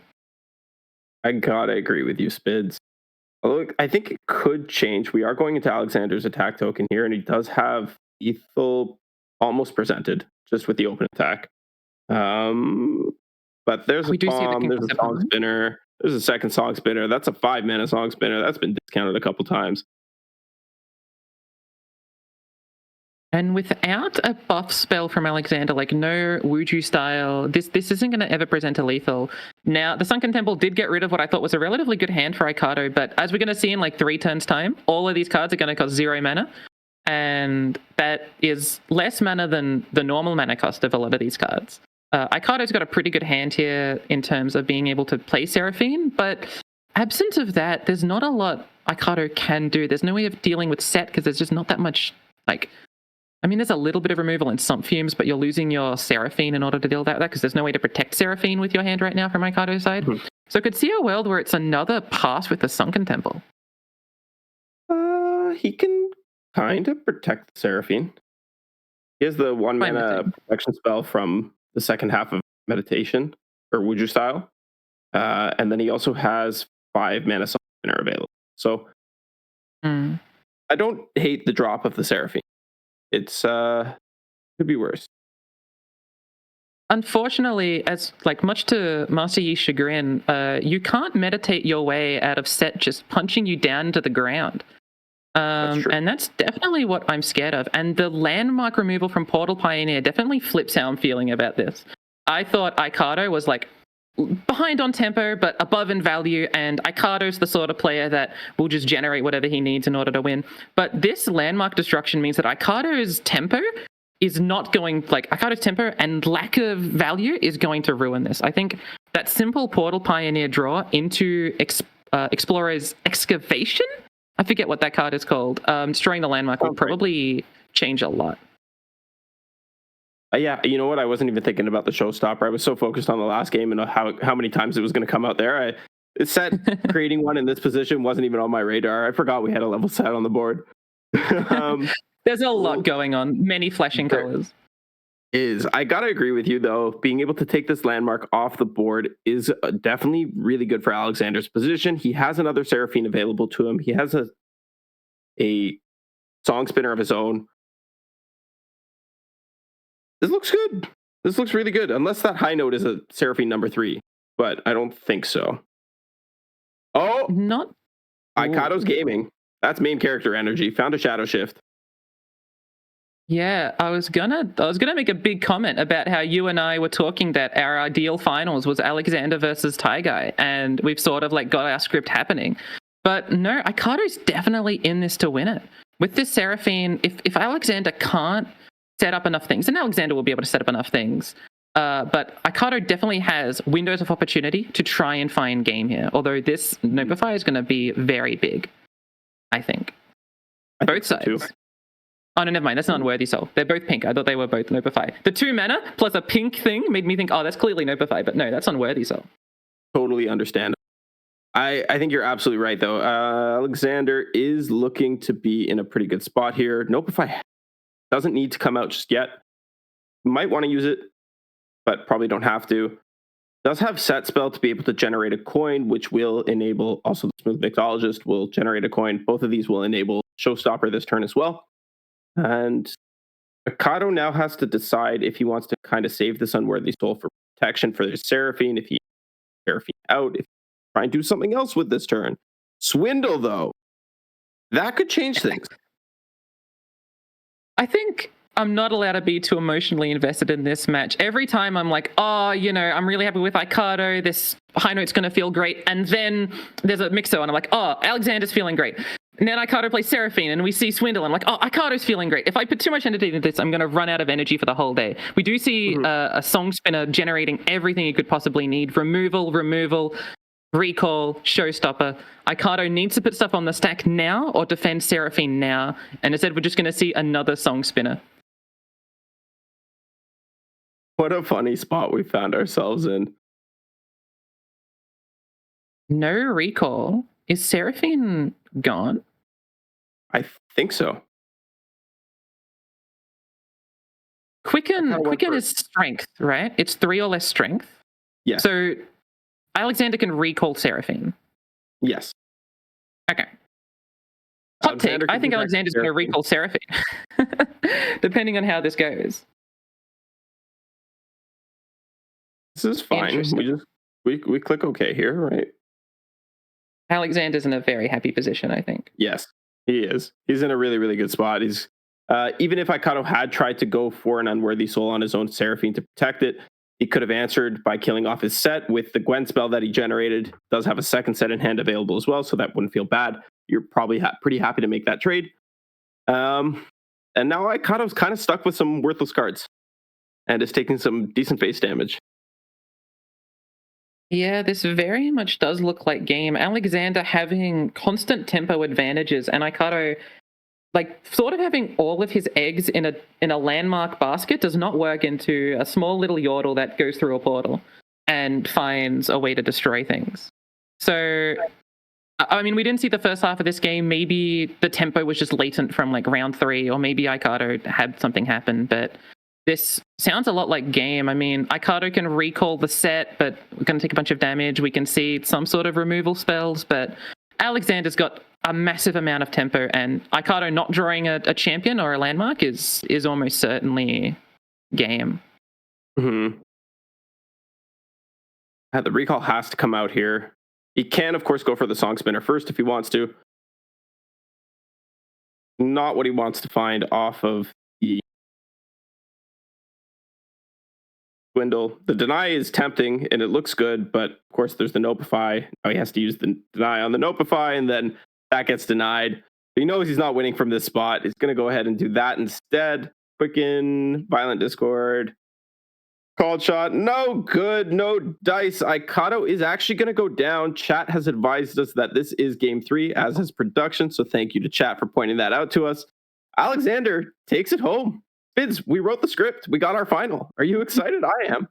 I gotta agree with you, Spids. Although I think it could change. We are going into Alexander's attack token here, and he does have Ethel almost presented, just with the open attack. But there's a bomb, there's a song spinner, there's a second song spinner. That's a 5-mana song spinner. That's been discounted a couple times. And without a buff spell from Alexander, like no Wuju style, this isn't going to ever present a lethal. Now, the Sunken Temple did get rid of what I thought was a relatively good hand for Aikato, but as we're going to see in like 3 turns time, all of these cards are going to cost 0 mana, and that is less mana than the normal mana cost of a lot of these cards. Aikato's got a pretty good hand here in terms of being able to play Seraphine, but absent of that, there's not a lot Aikato can do. There's no way of dealing with Set because there's just not that much, like, I mean, there's a little bit of removal in Sump Fumes, but you're losing your Seraphine in order to deal with that because there's no way to protect Seraphine with your hand right now from Aikato's side. Mm-hmm. So I could see a world where it's another pass with the Sunken Temple. He can kind of protect the Seraphine. He has the 1 mana protection spell from the second half of Meditation, or Wuju style. And then he also has 5 mana Summoner available. So I don't hate the drop of the Seraphine. It's could be worse. Unfortunately, as like much to Master Yi's chagrin, you can't meditate your way out of Set just punching you down to the ground. And that's definitely what I'm scared of. And the landmark removal from Portal Pioneer definitely flips how I'm feeling about this. I thought Aikato was like behind on tempo, but above in value, and Aikato's the sort of player that will just generate whatever he needs in order to win. But this landmark destruction means that Aikato's tempo is not going, like, Aikato's tempo and lack of value is going to ruin this. I think that simple Portal Pioneer draw into Explorer's Excavation, I forget what that card is called, destroying the landmark will probably change a lot. Yeah, you know what? I wasn't even thinking about the showstopper. I was so focused on the last game and how many times it was going to come out there. Creating one in this position wasn't even on my radar. I forgot we had a level set on the board. There's a lot going on, many flashing colors. I gotta agree with you though. Being able to take this landmark off the board is definitely really good for Alexander's position. He has another Seraphine available to him. He has a Song Spinner of his own. This looks good. This looks really good. Unless that high note is a Seraphine number 3, but I don't think so. Oh, not Aikato's gaming. That's main character energy. Found a Shadow Shift. Yeah, I was gonna make a big comment about how you and I were talking that our ideal finals was Alexander versus Taigai, and we've sort of like got our script happening. But no, Aikato's definitely in this to win it. With this Seraphine, if Alexander can't set up enough things, and Alexander will be able to set up enough things, but Aikato definitely has windows of opportunity to try and find game here. Although this Notify is going to be very big, I think. Both sides. Too. Oh, no, never mind. That's an Unworthy Soul. They're both pink. I thought they were both Notify. The 2 mana plus a pink thing made me think, oh, that's clearly Notify. But no, that's Unworthy Soul. Totally understand. I think you're absolutely right, though. Alexander is looking to be in a pretty good spot here. Notify doesn't need to come out just yet. Might want to use it, but probably don't have to. Does have Set Spell to be able to generate a coin, which will enable, also the Smooth Mixologist will generate a coin. Both of these will enable Showstopper this turn as well. And Aikato now has to decide if he wants to kind of save this Unworthy Soul for protection for his Seraphine, if he Seraphine out, if he try and do something else with this turn. Swindle, though. That could change things. I think I'm not allowed to be too emotionally invested in this match. Every time I'm like, oh, you know, I'm really happy with Aikato. This high note's going to feel great. And then there's a Mixo, and I'm like, oh, Alexander's feeling great. And then Aikato plays Seraphine, and we see Swindle. I'm like, oh, Aikato's feeling great. If I put too much energy into this, I'm going to run out of energy for the whole day. We do see a Song Spinner generating everything you could possibly need. Removal, recall, Showstopper. Aikato needs to put stuff on the stack now or defend Seraphine now. And instead, we're just going to see another Song Spinner. What a funny spot we found ourselves in. No recall. Is Seraphine gone? I think so. Quicken is strength, right? It's 3 or less strength. Yeah. So Alexander can recall Seraphine. Yes. Okay. Hot take. I think Alexander's going to recall Seraphine, depending on how this goes. This is fine. We click OK here, right? Alexander's in a very happy position, I think. Yes, he is. He's in a really, really good spot. He's Even if Aikato had tried to go for an unworthy soul on his own Seraphine to protect it, he could have answered by killing off his set with the Gwen spell that he generated. Does have a second set in hand available as well, so that wouldn't feel bad. You're probably pretty happy to make that trade. And now Aikato's kind of stuck with some worthless cards and is taking some decent face damage. Yeah, this very much does look like game. Alexander having constant tempo advantages, and Aikato like sort of having all of his eggs in a landmark basket does not work into a small little yordle that goes through a portal and finds a way to destroy things. So I mean, we didn't see the first half of this game. Maybe the tempo was just latent from like round 3, or maybe Aikato had something happen, but this sounds a lot like game. I mean, Aikato can recall the set, but we're going to take a bunch of damage. We can see some sort of removal spells, but Alexander's got a massive amount of tempo, and Aikato not drawing a champion or a landmark is almost certainly game. Mm-hmm. The recall has to come out here. He can, of course, go for the Song Spinner first if he wants to. Not what he wants to find off of the Dwindle. The Deny is tempting, and it looks good, but of course there's the Nopify. Now he has to use the Deny on the Nopify, and then that gets denied. He knows he's not winning from this spot. He's going to go ahead and do that instead. Quicken, Violent Discord. Called shot, no good, no dice. Aikato is actually going to go down. Chat has advised us that this is game 3, as has production, so thank you to chat for pointing that out to us. Alexander takes it home. Fids, we wrote the script. We got our final. Are you excited? I am.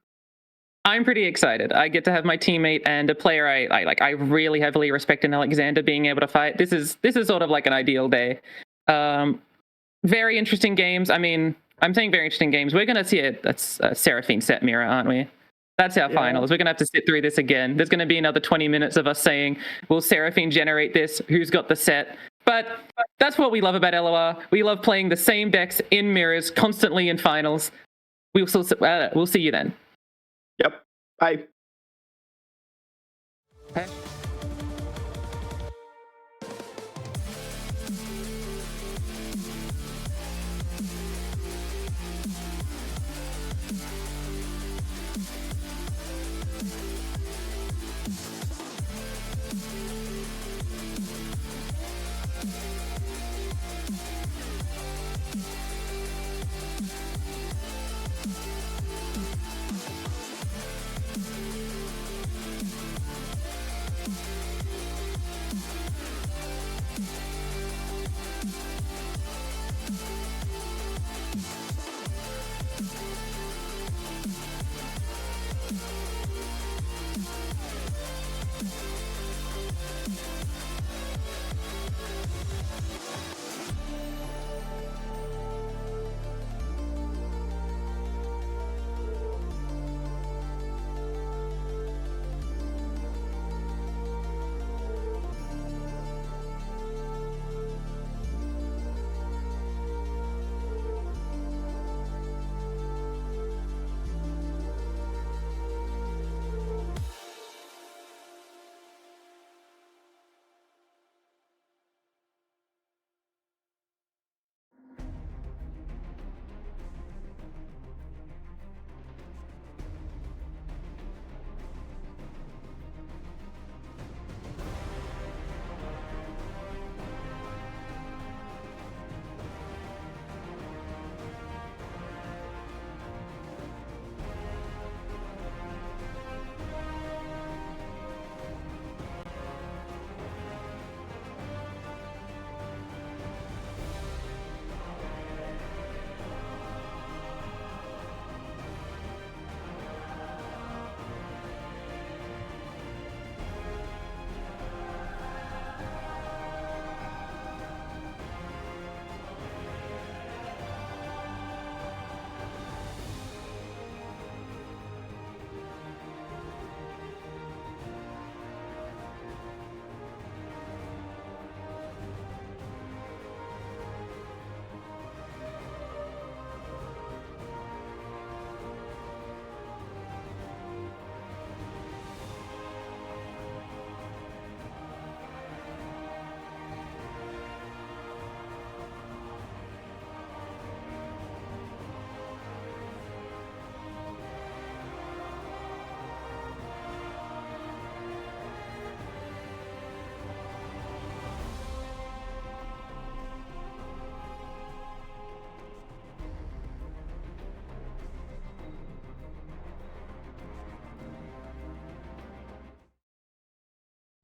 I'm pretty excited. I get to have my teammate and a player I like. I really heavily respect in Alexander being able to fight. This is sort of like an ideal day. Very interesting games. I mean, I'm saying very interesting games. We're going to see a Seraphine set mirror, aren't we? That's our finals. We're going to have to sit through this again. There's going to be another 20 minutes of us saying, will Seraphine generate this? Who's got the set? But that's what we love about LOR. We love playing the same decks in mirrors constantly in finals. We'll see you then. Yep. Bye.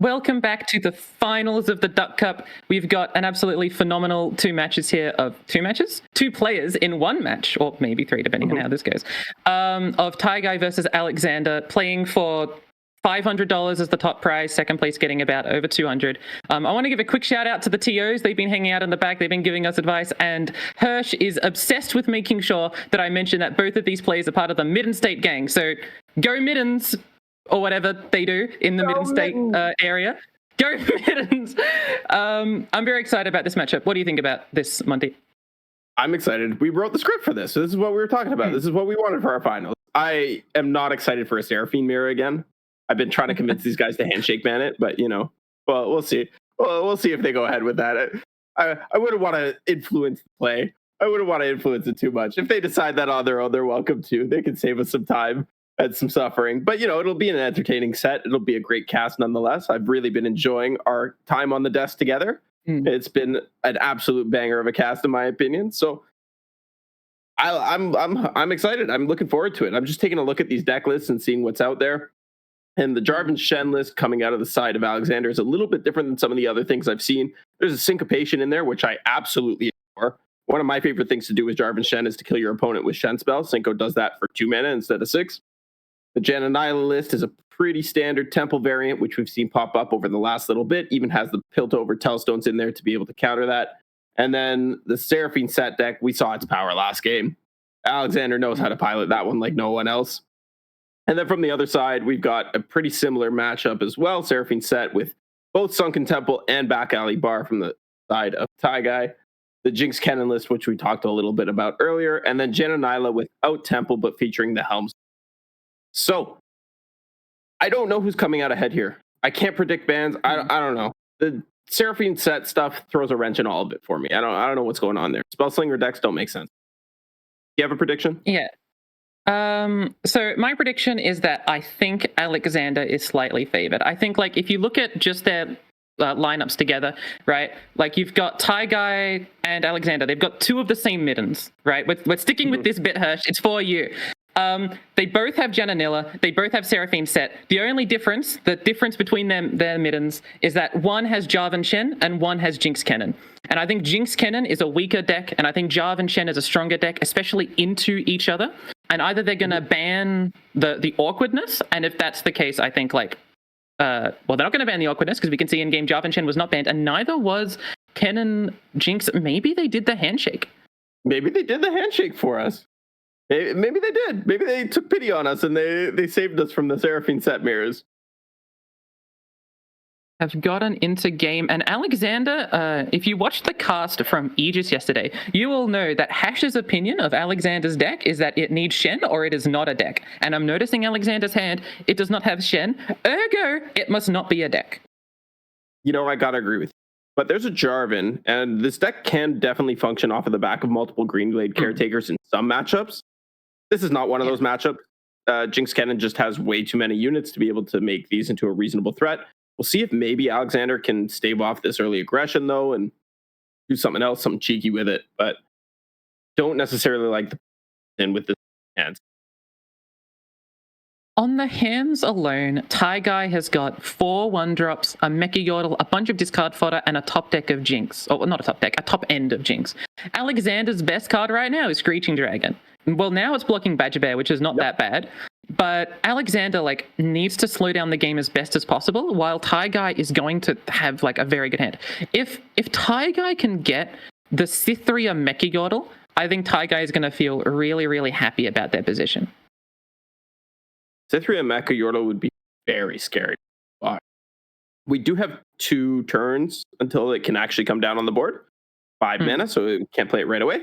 Welcome back to the finals of the Duck Cup. We've got an absolutely phenomenal two matches? Two players in one match, or maybe three, depending on how this goes, of Guy versus Alexander, playing for $500 as the top prize, second place getting about over 200. I want to give a quick shout out to the TOs. They've been hanging out in the back. They've been giving us advice, and Hirsch is obsessed with making sure that I mention that both of these players are part of the Midden State gang. So go Middens, or whatever they do in the Midden State area. Go Middens! I'm very excited about this matchup. What do you think about this, Monty? I'm excited. We wrote the script for this. So this is what we were talking about. This is what we wanted for our finals. I am not excited for a Seraphine mirror again. I've been trying to convince these guys to handshake ban it, but well, we'll see. We'll see if they go ahead with that. I wouldn't want to influence the play. I wouldn't want to influence it too much. If they decide that on their own, they're welcome to. They can save us some time and some suffering. But, it'll be an entertaining set. It'll be a great cast nonetheless. I've really been enjoying our time on the desk together. It's been an absolute banger of a cast, in my opinion. So I'm excited. I'm looking forward to it. I'm just taking a look at these deck lists and seeing what's out there. And the Jarvan Shen list coming out of the side of Alexander is a little bit different than some of the other things I've seen. There's a syncopation in there, which I absolutely adore. One of my favorite things to do with Jarvan Shen is to kill your opponent with Shen spell. Synco does that for 2 mana instead of 6. The Jen and Nyla list is a pretty standard temple variant, which we've seen pop up over the last little bit. Even has the Piltover Telstones in there to be able to counter that. And then the Seraphine set deck, we saw its power last game. Alexander knows how to pilot that one like no one else. And then from the other side, we've got a pretty similar matchup as well. Seraphine set with both Sunken Temple and Back Alley Bar from the side of Guy. The Jinx Kennen list, which we talked a little bit about earlier. And then Jen and Nyla without Temple, but featuring the Helms. So I don't know who's coming out ahead here. I can't predict bans. I don't know. The Seraphine set stuff throws a wrench in all of it for me. I don't know what's going on there. Spellslinger decks don't make sense. Do you have a prediction? Yeah. So my prediction is that I think Alexander is slightly favored. I think if you look at just their lineups together, right? You've got Guy and Alexander. They've got two of the same middens, right? We're sticking with this bit, Hirsch. It's for you. They both have Jananilla. They both have Seraphine set. The only difference, between their middens, is that one has Jarvan Shen and one has Jinx Kennen. And I think Jinx Kennen is a weaker deck, and I think Jarvan Shen is a stronger deck, especially into each other. And either they're going to ban the awkwardness, and if that's the case, I think they're not going to ban the awkwardness, because we can see in game Jarvan Shen was not banned, and neither was Kennen Jinx. Maybe they did the handshake. Maybe they did the handshake for us. Maybe they did. Maybe they took pity on us and they saved us from the Seraphine set mirrors. Have gotten into game. And Alexander, if you watched the cast from Aegis yesterday, you will know that Hash's opinion of Alexander's deck is that it needs Shen or it is not a deck. And I'm noticing Alexander's hand, it does not have Shen. Ergo, it must not be a deck. I gotta agree with you. But there's a Jarvan, and this deck can definitely function off of the back of multiple Greenglade caretakers in some matchups. This is not one of those matchups. Jinx Kennen just has way too many units to be able to make these into a reasonable threat. We'll see if maybe Alexander can stave off this early aggression, though, and do something else, something cheeky with it. But don't necessarily like the in with this hands. On the hands alone, Guy has got 4 1-drops, a Mecha Yordle, a bunch of discard fodder, and a top deck of Jinx. Or not a top deck, a top end of Jinx. Alexander's best card right now is Screeching Dragon. Well, now it's blocking Badger Bear, which is not that bad. But Alexander needs to slow down the game as best as possible, while Guy is going to have a very good hand. If Guy can get the Cytheria Mecha Yordle, I think Guy is going to feel really, really happy about their position. Cytheria Mecha Yordle would be very scary. We do have 2 turns until it can actually come down on the board. 5 mana, so we can't play it right away.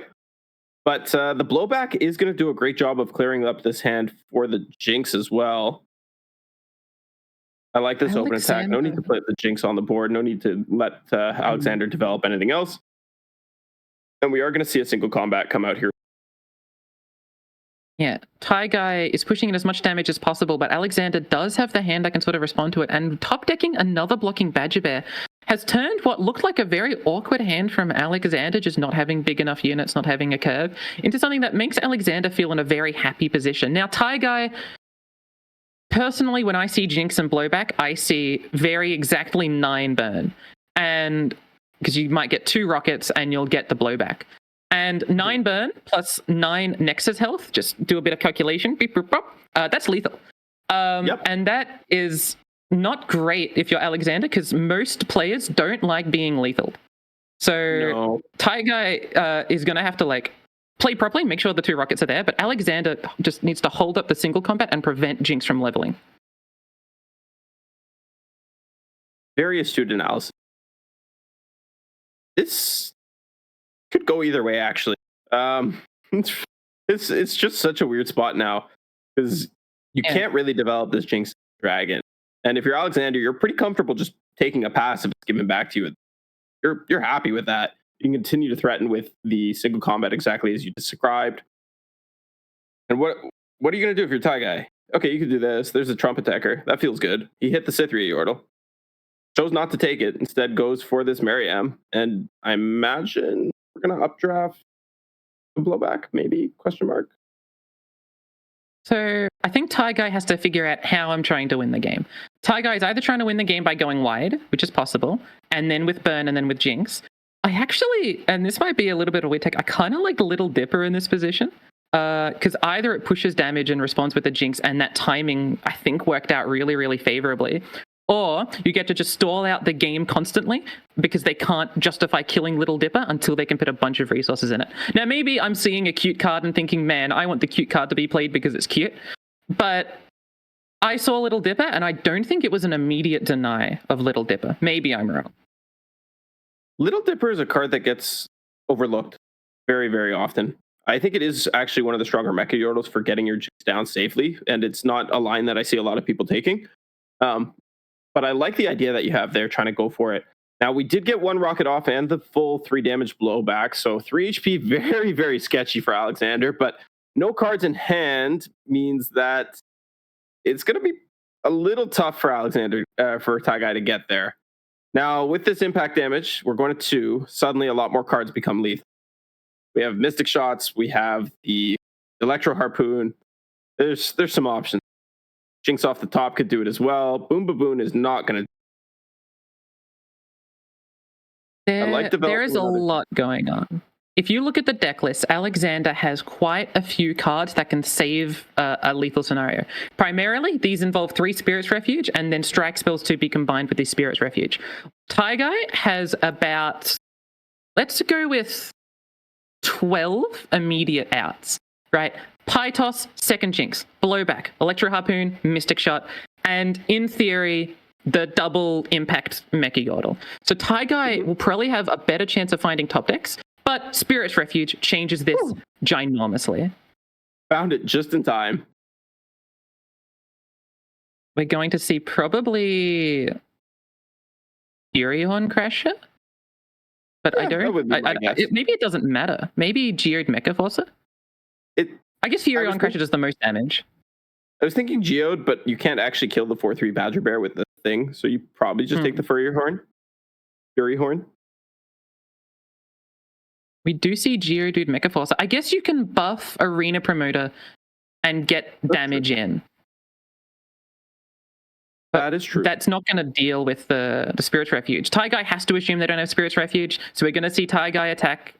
But the blowback is going to do a great job of clearing up this hand for the Jinx as well. I like this open attack. No need to put the Jinx on the board. No need to let Alexander develop anything else. And we are going to see a single combat come out here. Yeah, Guy is pushing in as much damage as possible, but Alexander does have the hand that can sort of respond to it. And top decking another blocking Badger Bear has turned what looked like a very awkward hand from Alexander, just not having big enough units, not having a curve, into something that makes Alexander feel in a very happy position. Now, Guy personally, when I see Jinx and Blowback, I see very exactly 9 burn. And because you might get 2 rockets and you'll get the Blowback. And 9 burn plus 9 Nexus health, just do a bit of calculation, beep, beep, beep, that's lethal. And that is not great if you're Alexander, because most players don't like being lethal. So Taigai is going to have to like play properly, make sure the 2 rockets are there, but Alexander just needs to hold up the single combat and prevent Jinx from leveling. Very astute analysis. This could go either way, actually. It's just such a weird spot now, because you can't really develop this Jinx Dragon. And if you're Alexander, you're pretty comfortable just taking a pass if it's given back to you. You're happy with that. You can continue to threaten with the single combat exactly as you described. And what are you going to do if you're Taigai? Okay, you can do this. There's a Trumpet Decker. That feels good. He hit the Cytherea Yordle. Chose not to take it. Instead goes for this Mariam. And I imagine we're going to updraft the Blowback, maybe, question mark. So I think Taigai has to figure out how I'm trying to win the game. Taigai is either trying to win the game by going wide, which is possible, and then with Burn and then with Jinx. I actually, and this might be a little bit of a weird take, I kind of like Little Dipper in this position. Because either it pushes damage and responds with the Jinx, and that timing, I think, worked out really, really favorably. Or you get to just stall out the game constantly because they can't justify killing Little Dipper until they can put a bunch of resources in it. Now, maybe I'm seeing a cute card and thinking, man, I want the cute card to be played because it's cute. But I saw Little Dipper, and I don't think it was an immediate deny of Little Dipper. Maybe I'm wrong. Little Dipper is a card that gets overlooked very, very often. I think it is actually one of the stronger Mecha Yordles for getting your Jinx down safely, and it's not a line that I see a lot of people taking. But I like the idea that you have there, trying to go for it. Now, we did get 1 rocket off and the full 3 damage blowback, so 3 HP, very, very sketchy for Alexander, but no cards in hand means that it's going to be a little tough for Alexander, for Taigai to get there. Now, with this impact damage, we're going to 2. Suddenly, a lot more cards become lethal. We have Mystic Shots. We have the Electro Harpoon. There's some options. Jinx off the top could do it as well. Boom Baboon is not going to. There is a lot going on. If you look at the deck list, Alexander has quite a few cards that can save a lethal scenario. Primarily, these involve 3 Spirits Refuge and then strike spells to be combined with these Spirits Refuge. Taigai has about, let's go with 12 immediate outs, right? Pie Toss, second Jinx, Blowback, Electro Harpoon, Mystic Shot, and in theory, the double impact Mecha Yordle. So Taigai will probably have a better chance of finding top decks, but Spirit's Refuge changes this ginormously. Found it just in time. We're going to see probably Furion Crasher? But yeah, maybe it doesn't matter. Maybe Geode Mecha Forcer? I guess Furion Crasher does the most damage. I was thinking Geode, but you can't actually kill the 4/3 Badger Bear with the thing, so you probably just take the Fury Horn. We do see Geodude Mecha Forcer. I guess you can buff Arena Promoter and get damage in. But that is true. That's not going to deal with the Spirit's Refuge. Taigai has to assume they don't have Spirit's Refuge, so we're going to see Taigai attack.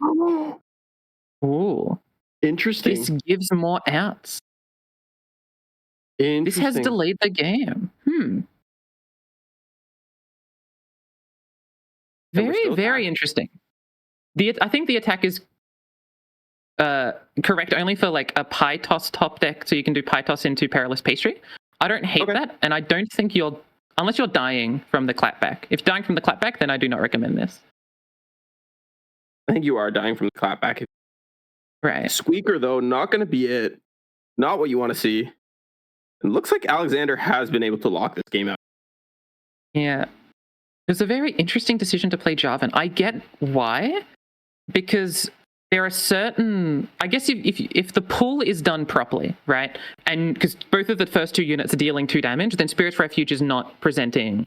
Ooh. Interesting. This gives more outs. This has delayed the game. Very, very interesting. I think the attack is correct only for like a Pie Toss top deck, so you can do Pie Toss into Perilous Pastry. I don't hate that, and I don't think unless you're dying from the clapback. If dying from the clapback, then I do not recommend this. I think you are dying from the clapback. Right. Squeaker, though, not going to be it. Not what you want to see. It looks like Alexander has been able to lock this game out. Yeah. It was a very interesting decision to play Jarvan. I get why, because there are certain, I guess if the pull is done properly, right, and because both of the first 2 units are dealing 2 damage, then Spirit's Refuge is not presenting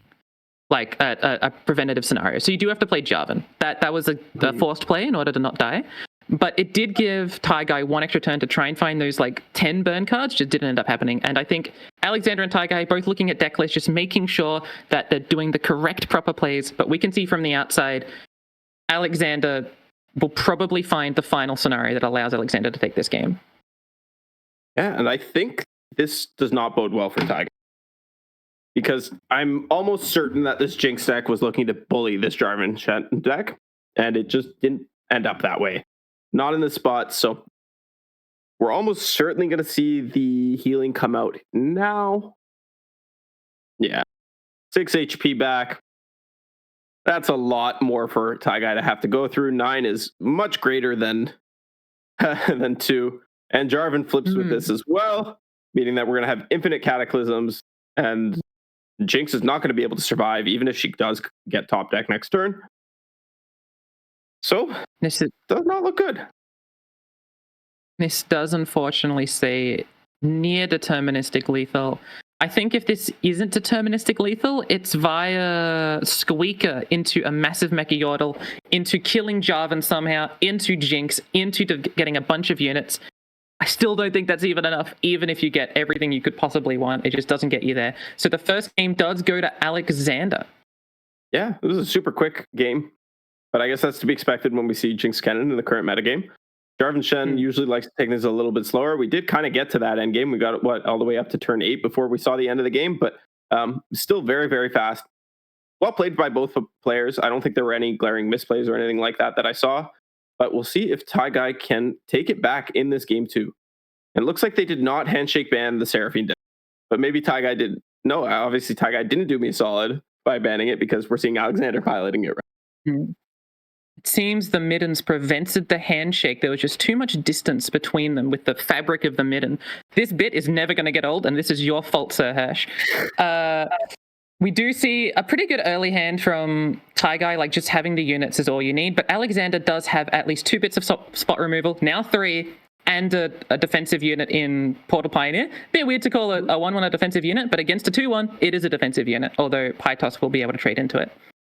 like a preventative scenario. So you do have to play Jarvan. That was a forced play in order to not die. But it did give Taigai 1 extra turn to try and find those like 10 burn cards, just didn't end up happening. And I think Alexander and Taigai both looking at deck lists, just making sure that they're doing the correct proper plays. But we can see from the outside, Alexander will probably find the final scenario that allows Alexander to take this game. Yeah, and I think this does not bode well for Taigai. Because I'm almost certain that this Jinx deck was looking to bully this Jarvan Shen deck, and it just didn't end up that way. Not in this spot, so we're almost certainly going to see the healing come out now. Yeah, 6 HP back. That's a lot more for Taigai to have to go through. 9 is much greater than 2. And Jarvan flips with this as well, meaning that we're going to have infinite cataclysms, and Jinx is not going to be able to survive, even if she does get top deck next turn. So, this does not look good. This does unfortunately say near deterministic lethal. I think if this isn't deterministic lethal, it's via Squeaker into a massive Mecha Yordle, into killing Jarvan somehow, into Jinx, into getting a bunch of units. I still don't think that's even enough, even if you get everything you could possibly want. It just doesn't get you there. So the first game does go to Alexander. Yeah, this is a super quick game, but I guess that's to be expected when we see Jinx Kennen in the current metagame. Jarvan Shen usually likes to take things a little bit slower. We did kind of get to that end game. We got all the way up to turn 8 before we saw the end of the game, but still very, very fast. Well played by both players. I don't think there were any glaring misplays or anything like that I saw. But we'll see if Taigai can take it back in this game too. And it looks like they did not handshake ban the Seraphine deck. But maybe Taigai did. No, obviously Taigai didn't do me a solid by banning it, because we're seeing Alexander piloting it. Right? It seems the middens prevented the handshake. There was just too much distance between them with the fabric of the midden. This bit is never going to get old, and this is your fault, Sir Hirsch. We do see a pretty good early hand from Taigai, like just having the units is all you need. But Alexander does have at least 2 bits of spot removal, now 3, and a defensive unit in Portal Pioneer. Bit weird to call a 1-1 a defensive unit, but against a 2-1, it is a defensive unit, although Pytos will be able to trade into it.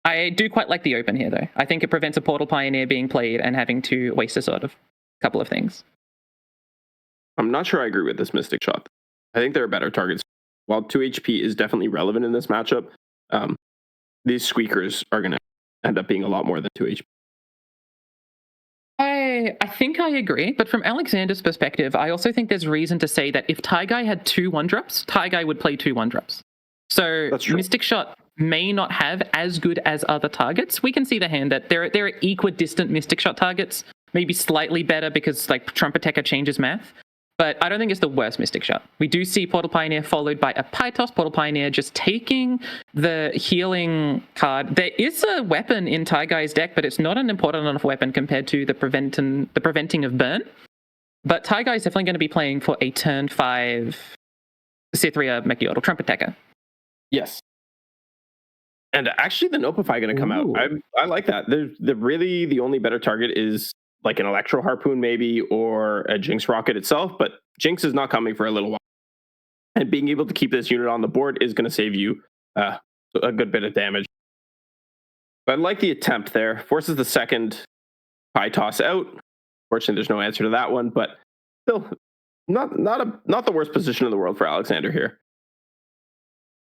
I do quite like the open here, though. I think it prevents a Portal Pioneer being played and having to waste a sort of couple of things. I'm not sure I agree with this Mystic Shot. I think there are better targets. While 2 HP is definitely relevant in this matchup, these Squeakers are going to end up being a lot more than 2 HP. I think I agree, but from Alexander's perspective, I also think there's reason to say that if Taigai had 2 1-drops, Taigai would play 2 1-drops. So Mystic Shot may not have as good as other targets. We can see the hand that there are equidistant Mystic Shot targets, maybe slightly better because like Trumpetecker changes math. But I don't think it's the worst Mystic Shot. We do see Portal Pioneer followed by a Pytos. Portal Pioneer just taking the healing card. There is a weapon in Taigai's deck, but it's not an important enough weapon compared to the preventing of burn. But Taigai is definitely going to be playing for a turn 5 Cythria Mecha Yordle Trumpetecker. Yes. And actually the Nopify going to come out. I like that. Really the only better target is like an Electro Harpoon maybe, or a Jinx Rocket itself, but Jinx is not coming for a little while. And being able to keep this unit on the board is going to save you a good bit of damage. But I like the attempt there. Forces the second Pytos out. Fortunately, there's no answer to that one, but still not the worst position in the world for Alexander here.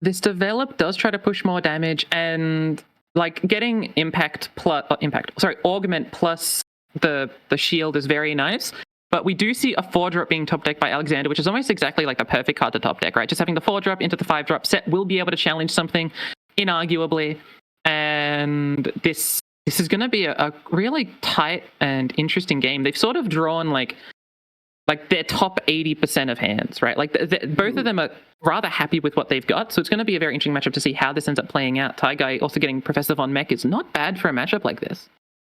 This develop does try to push more damage, and like getting augment plus the shield is very nice. But we do see a 4-drop being top decked by Alexander, which is almost exactly like the perfect card to top deck, right? Just having the 4-drop into the 5-drop set will be able to challenge something, inarguably. And this is going to be a really tight and interesting game. They've sort of drawn like their top 80% of hands, right? Like both of them are rather happy with what they've got. So it's going to be a very interesting matchup to see how this ends up playing out. Taigai also getting Professor Von Mech is not bad for a matchup like this.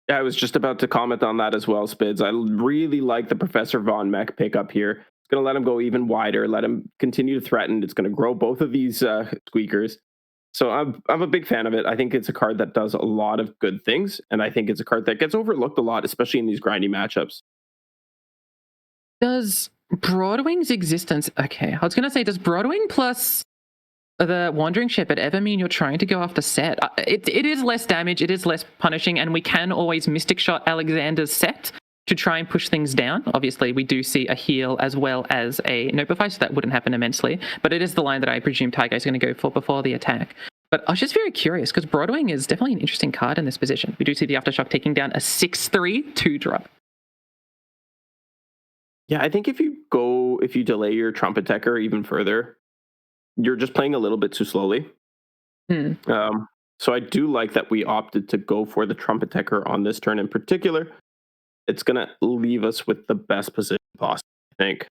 Yeah, I was just about to comment on that as well, Spids. I really like the Professor Von Mech pickup here. It's going to let him go even wider, let him continue to threaten. It's going to grow both of these Squeakers. So I'm a big fan of it. I think it's a card that does a lot of good things, and I think it's a card that gets overlooked a lot, especially in these grindy matchups. Does Broadwing's existence... Okay, I was going to say, does Broadwing plus the Wandering Shepherd ever mean you're trying to go after set? It is less damage, it is less punishing, and we can always Mystic Shot Alexander's set to try and push things down. Obviously, we do see a heal as well as a Notify, so that wouldn't happen immensely. But it is the line that I presume Taiga is going to go for before the attack. But I was just very curious because Broadwing is definitely an interesting card in this position. We do see the Aftershock taking down a 6/3 2-drop. Yeah, I think if you delay your Trumpet Decker even further, you're just playing a little bit too slowly. So I do like that we opted to go for the Trumpet Decker on this turn in particular. It's going to leave us with the best position possible, I think.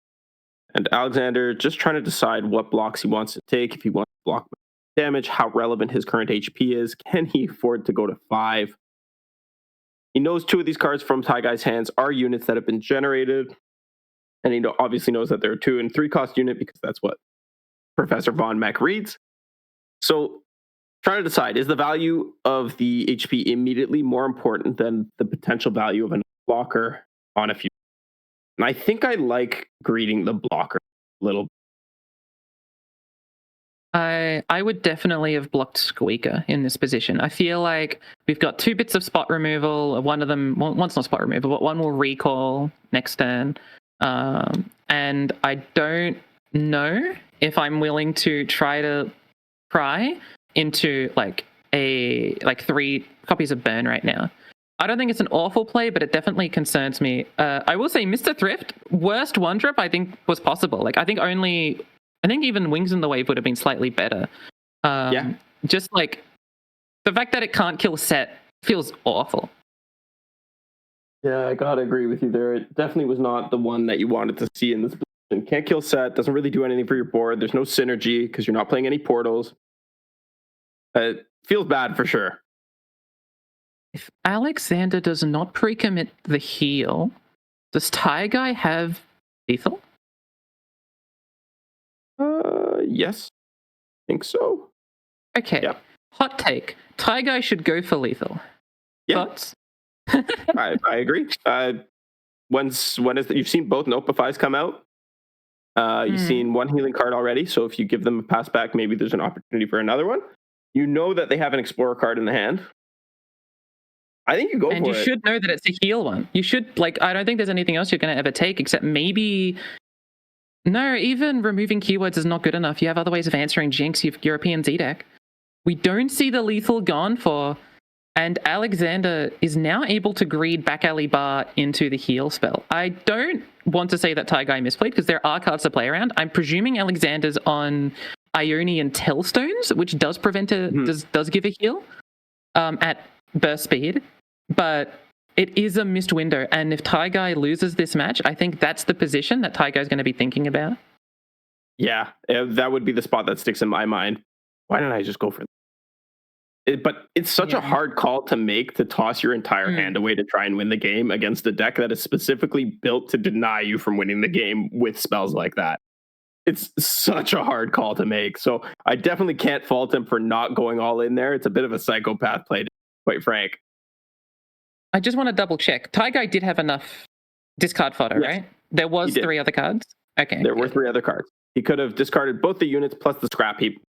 And Alexander just trying to decide what blocks he wants to take, if he wants to block damage, how relevant his current HP is. Can he afford to go to 5? He knows 2 of these cards from Taigai's hands are units that have been generated. And he obviously knows that they're a 2 and 3 cost unit because that's what Professor Von Meck reads. So trying to decide, is the value of the HP immediately more important than the potential value of a blocker on a few? And I think I like greeting the blocker a little. I would definitely have blocked Squeaker in this position. I feel like we've got 2 bits of spot removal. One of them, one's not spot removal, but one will recall next turn. And I don't know if I'm willing to try to pry into like 3 copies of Burn right now. I don't think it's an awful play, but it definitely concerns me. I will say Mr. Thrift, worst 1-drop I think was possible. Like I think even Wings in the Wave would have been slightly better. Just like the fact that it can't kill Set feels awful. Yeah, I gotta agree with you there. It definitely was not the one that you wanted to see in this position. Can't kill Set, doesn't really do anything for your board. There's no synergy because you're not playing any portals. It feels bad for sure. If Alexander does not pre-commit the heal, does Taigai have lethal? Yes. I think so. Okay. Yeah. Hot take. Taigai should go for lethal. Yeah. Thoughts? I agree. You've seen both Notifies come out. You've seen one healing card already, so if you give them a pass back, maybe there's an opportunity for another one. You know that they have an Explorer card in the hand. I think you go for it. And you should know that it's a heal one. You should, I don't think there's anything else you're going to ever take except maybe... No, even removing keywords is not good enough. You have other ways of answering Jinx, you have European Z-Deck. We don't see the lethal gone for, and Alexander is now able to greed back alley bar into the heal spell. I don't want to say that Taigai misplayed because there are cards to play around. I'm presuming Alexander's on Ionian Tellstones, which does prevent does give a heal at burst speed, but it is a missed window. And if Taigai loses this match, I think that's the position that Taigai is going to be thinking about. Yeah, that would be the spot that sticks in my mind. Why didn't I just go for it? But it's such a hard call to make, to toss your entire hand away to try and win the game against a deck that is specifically built to deny you from winning the game with spells like that. It's such a hard call to make. So I definitely can't fault him for not going all in there. It's a bit of a psychopath play, to be quite frank. I just want to double check. Taigai did have enough discard fodder, right? There was 3 other cards? Okay. There were 3 other cards. He could have discarded both the units plus the scrap heap,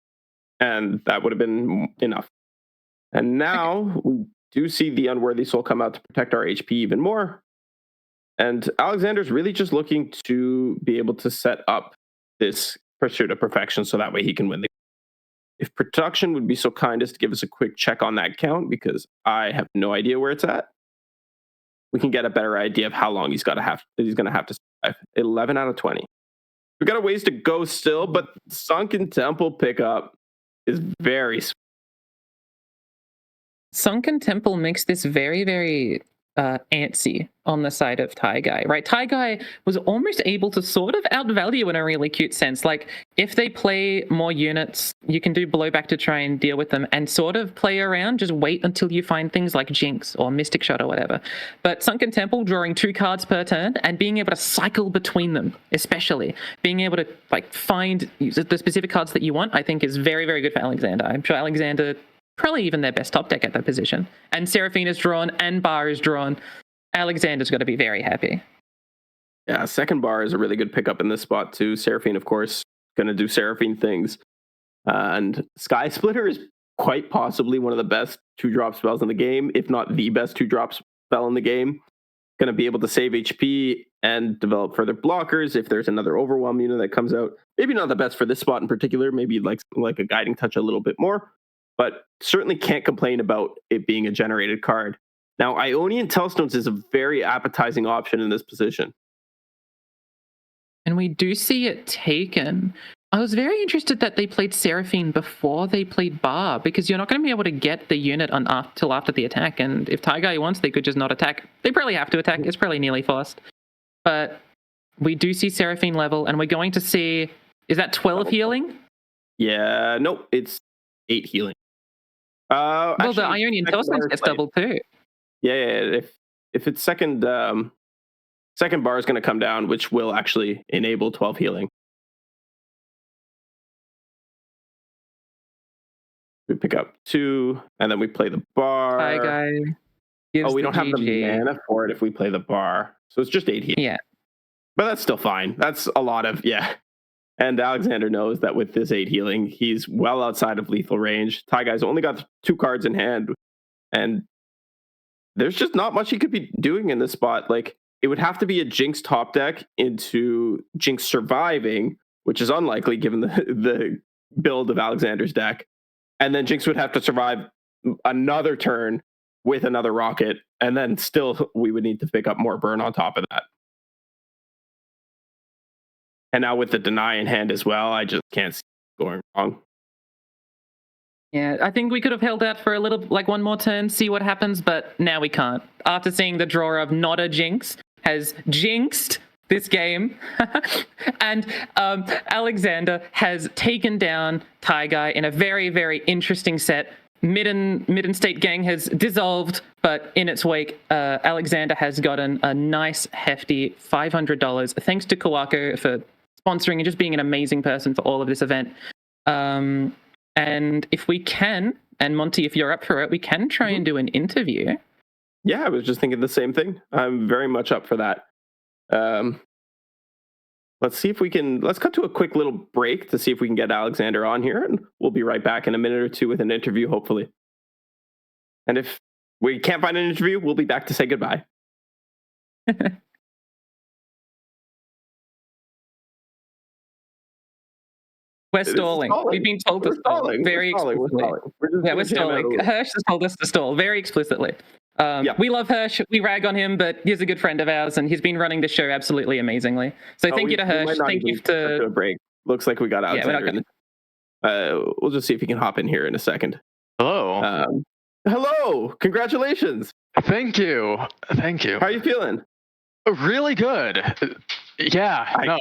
and that would have been enough. And now we do see the Unworthy Soul come out to protect our HP even more. And Alexander's really just looking to be able to set up this pursuit of perfection so that way he can win the game. If production would be so kind as to give us a quick check on that count, because I have no idea where it's at, we can get a better idea of how long he's going to have to survive. 11 out of 20. We've got a ways to go still, but Sunken Temple pickup is very sweet. Sunken Temple makes this very, very antsy on the side of Taigai, right? Taigai was almost able to sort of outvalue in a really cute sense. Like, if they play more units, you can do blowback to try and deal with them and sort of play around, just wait until you find things like Jinx or Mystic Shot or whatever. But Sunken Temple, drawing 2 cards per turn and being able to cycle between them, especially being able to find the specific cards that you want, I think is very, very good for Alexander. I'm sure Alexander... probably even their best top deck at that position. And Seraphina's drawn, and Bar is drawn. Alexander's got to be very happy. Yeah, second Bar is a really good pickup in this spot too. Seraphine, of course, going to do Seraphine things. And Sky Splitter is quite possibly one of the best 2-drop spells in the game, if not the best 2-drop spell in the game. going to be able to save HP and develop further blockers if there's another overwhelm unit that comes out. Maybe not the best for this spot in particular. Maybe like a guiding touch a little bit more, but certainly can't complain about it being a generated card. Now, Ionian Telstones is a very appetizing option in this position. And we do see it taken. I was very interested that they played Seraphine before they played Bar, because you're not going to be able to get the unit till after the attack. And if Taigai wants, they could just not attack. They probably have to attack. It's probably nearly forced. But we do see Seraphine level, and we're going to see... Is that 12 healing? Yeah, nope, it's 8 healing. Well, actually, the Ionian Telstones gets double too. Yeah, if it's second bar is going to come down, which will actually enable 12 healing. We pick up 2, and then we play the bar. Taigai. Oh, we don't have the mana for it if we play the bar, so it's just 8 healing. Yeah, but that's still fine. That's a lot of And Alexander knows that with this 8 healing, he's well outside of lethal range. Taigai's only got 2 cards in hand, and there's just not much he could be doing in this spot. Like, it would have to be a Jinx top deck into Jinx surviving, which is unlikely given the build of Alexander's deck. And then Jinx would have to survive another turn with another rocket, and then still we would need to pick up more burn on top of that. And now with the deny in hand as well, I just can't see it going wrong. Yeah, I think we could have held out for a little, like one more turn, see what happens, but now we can't. After seeing the draw of not a Jinx has jinxed this game, and Alexander has taken down Taigai in a very, very interesting set. Midden State Gang has dissolved, but in its wake, Alexander has gotten a nice, hefty $500, thanks to Kawako for sponsoring and just being an amazing person for all of this event. And if we can, and Monty, if you're up for it, we can try and do an interview. Yeah, I was just thinking the same thing. I'm very much up for that. Let's see if we can... Let's cut to a quick little break to see if we can get Alexander on here, and we'll be right back in a minute or two with an interview, hopefully. And if we can't find an interview, we'll be back to say goodbye. We're stalling. We've been told to stall very explicitly. We're stalling. Hirsch has told us to stall very explicitly. We love Hirsch. We rag on him, but he's a good friend of ours, and he's been running the show absolutely amazingly. So thank you to Hirsch. Thank you to a break. Looks like we got Alexander. We'll just see if he can hop in here in a second. Hello. Hello. Congratulations. Thank you. Thank you. How are you feeling? Really good. Yeah.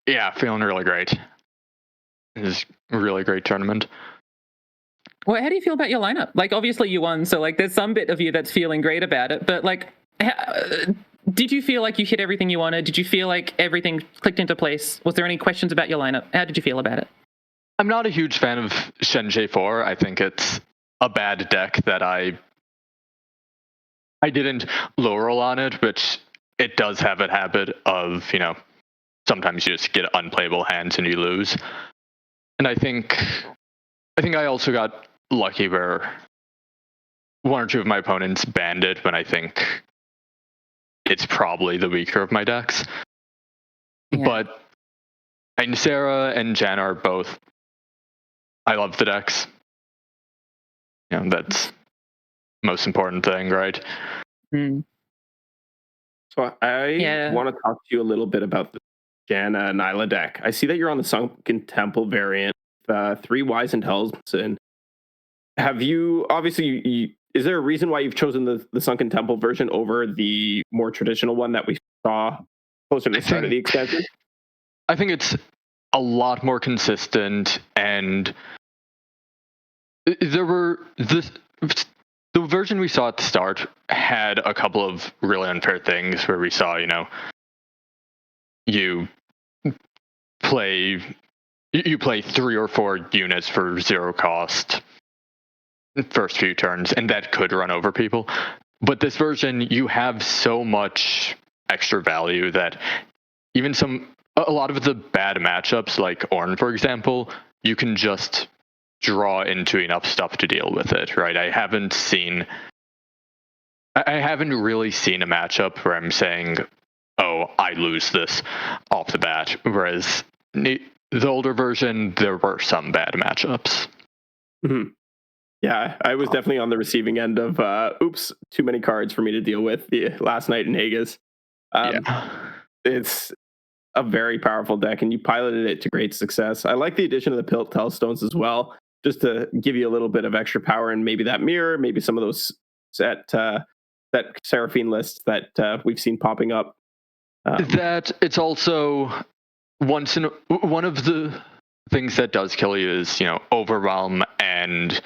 Yeah, feeling really great. This is a really great tournament. Well, how do you feel about your lineup? Like, obviously you won, so like there's some bit of you that's feeling great about it, but like, did you feel like you hit everything you wanted? Did you feel like everything clicked into place? Was there any questions about your lineup? How did you feel about it? I'm not a huge fan of Shen J4. I think it's a bad deck that I didn't low roll on it, which it does have a habit of, sometimes you just get unplayable hands and you lose. And I think I also got lucky where one or two of my opponents banned it when I think it's probably the weaker of my decks. Yeah. But Sarah and Jan are both... I love the decks. That's the most important thing, right? Mm. So I want to talk to you a little bit about the Janna Nyla deck. I see that you're on the Sunken Temple variant, 3 Wizened Hells, and have you, obviously, is there a reason why you've chosen the Sunken Temple version over the more traditional one that we saw closer to the start of the expansion? I think it's a lot more consistent, and there were the version we saw at the start had a couple of really unfair things where we saw, you play 3 or 4 units for 0 cost first few turns, and that could run over people. But this version, you have so much extra value that even a lot of the bad matchups, like Ornn, for example, you can just draw into enough stuff to deal with it, right? I haven't seen I haven't really seen a matchup where I'm saying, oh, I lose this off the bat. Whereas the older version, there were some bad matchups. Mm-hmm. Yeah, I was definitely on the receiving end of, oops, too many cards for me to deal with last night in Vegas. It's a very powerful deck, and you piloted it to great success. I like the addition of the Pilt Telstones as well, just to give you a little bit of extra power, and maybe that mirror, maybe some of those that Seraphine lists that we've seen popping up. That it's also one of the things that does kill you is Overwhelm and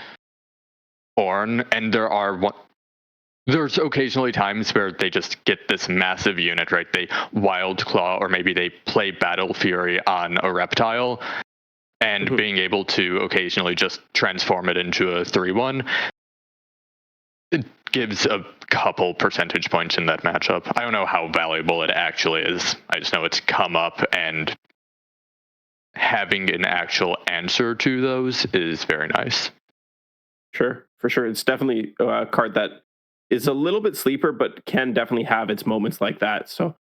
Ornn, and there's occasionally times where they just get this massive unit, right? They Wild Claw, or maybe they play Battle Fury on a Reptile, and being able to occasionally just transform it into a 3/1, it gives a couple percentage points in that matchup. I don't know how valuable it actually is. I just know it's come up, and having an actual answer to those is very nice. Sure, for sure. It's definitely a card that is a little bit sleeper, but can definitely have its moments like that. So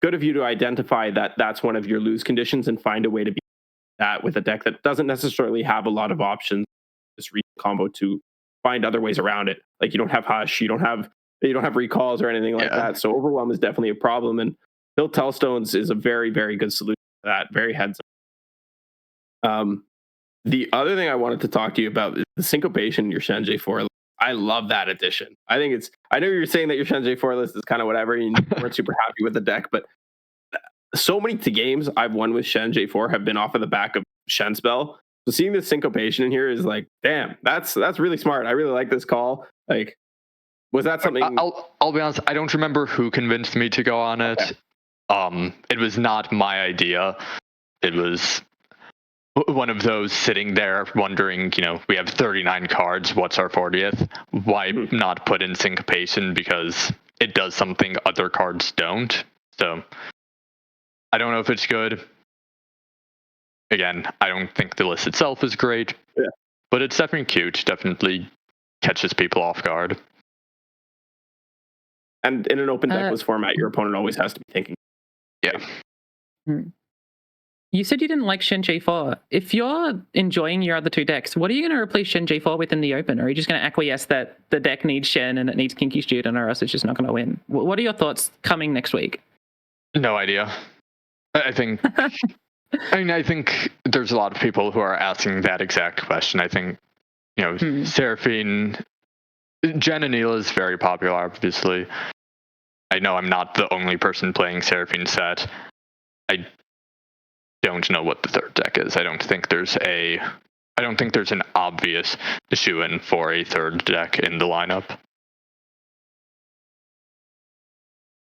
good of you to identify that that's one of your lose conditions and find a way to be that with a deck that doesn't necessarily have a lot of options. This combo to find other ways around it. Like you don't have Hush, you don't have recalls or anything like that. So Overwhelm is definitely a problem, and Pilt Telstones is a very, very good solution to that. Very heads up. The other thing I wanted to talk to you about is the syncopation in your Shenjie 4. I love that addition. I think I know you're saying that your Shenjie 4 list is kind of whatever, and you weren't super happy with the deck, but so many games I've won with Shenjie 4 have been off of the back of Shen Spell. So seeing this syncopation in here is like, damn, that's really smart. I really like this call. Like, was that something? I'll be honest, I don't remember who convinced me to go on it. It was not my idea. It was one of those sitting there wondering, we have 39 cards. What's our 40th? Why not put in syncopation? Because it does something other cards don't. So I don't know if it's good. Again, I don't think the list itself is great, but it's definitely cute. Definitely catches people off guard. And in an open deckless format, your opponent always has to be thinking. Yeah. You said you didn't like Shen J4. If you're enjoying your other two decks, what are you going to replace Shen J4 with in the open? Or are you just going to acquiesce that the deck needs Shen and it needs Kinky Student, or else it's just not going to win? What are your thoughts coming next week? No idea. I think I think there's a lot of people who are asking that exact question. I think, Seraphine, Jen and Neela is very popular, obviously. I know I'm not the only person playing Seraphine set. I don't know what the third deck is. I don't think there's an obvious shoe-in for a third deck in the lineup.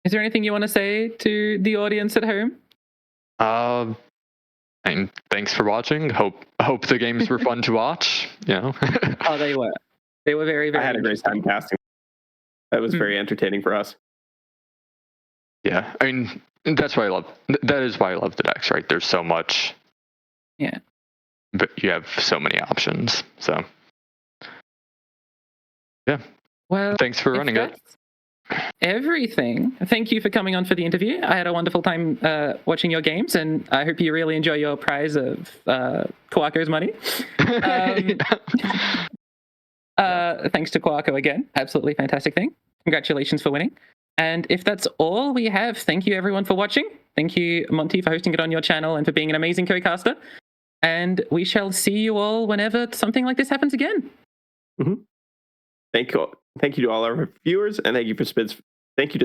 Is there anything you want to say to the audience at home? And thanks for watching. Hope the games were fun to watch. Oh, they were. They were very, very. I had a great time casting. That was very entertaining for us. Yeah, I mean, that's why I love. That is why I love the decks, right? There's so much. Yeah. But you have so many options. So. Yeah. Well, thanks for running it. Everything. Thank you for coming on for the interview. I had a wonderful time watching your games, and I hope you really enjoy your prize of Kwako's money. Thanks to Kwako again. Absolutely fantastic thing. Congratulations for winning. And if that's all we have, thank you everyone for watching. Thank you, Monty, for hosting it on your channel and for being an amazing co-caster. And we shall see you all whenever something like this happens again. Thank you to all our viewers, and thank you to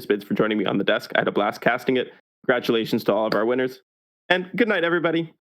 Spids for joining me on the desk. I had a blast casting it. Congratulations to all of our winners, and good night, everybody.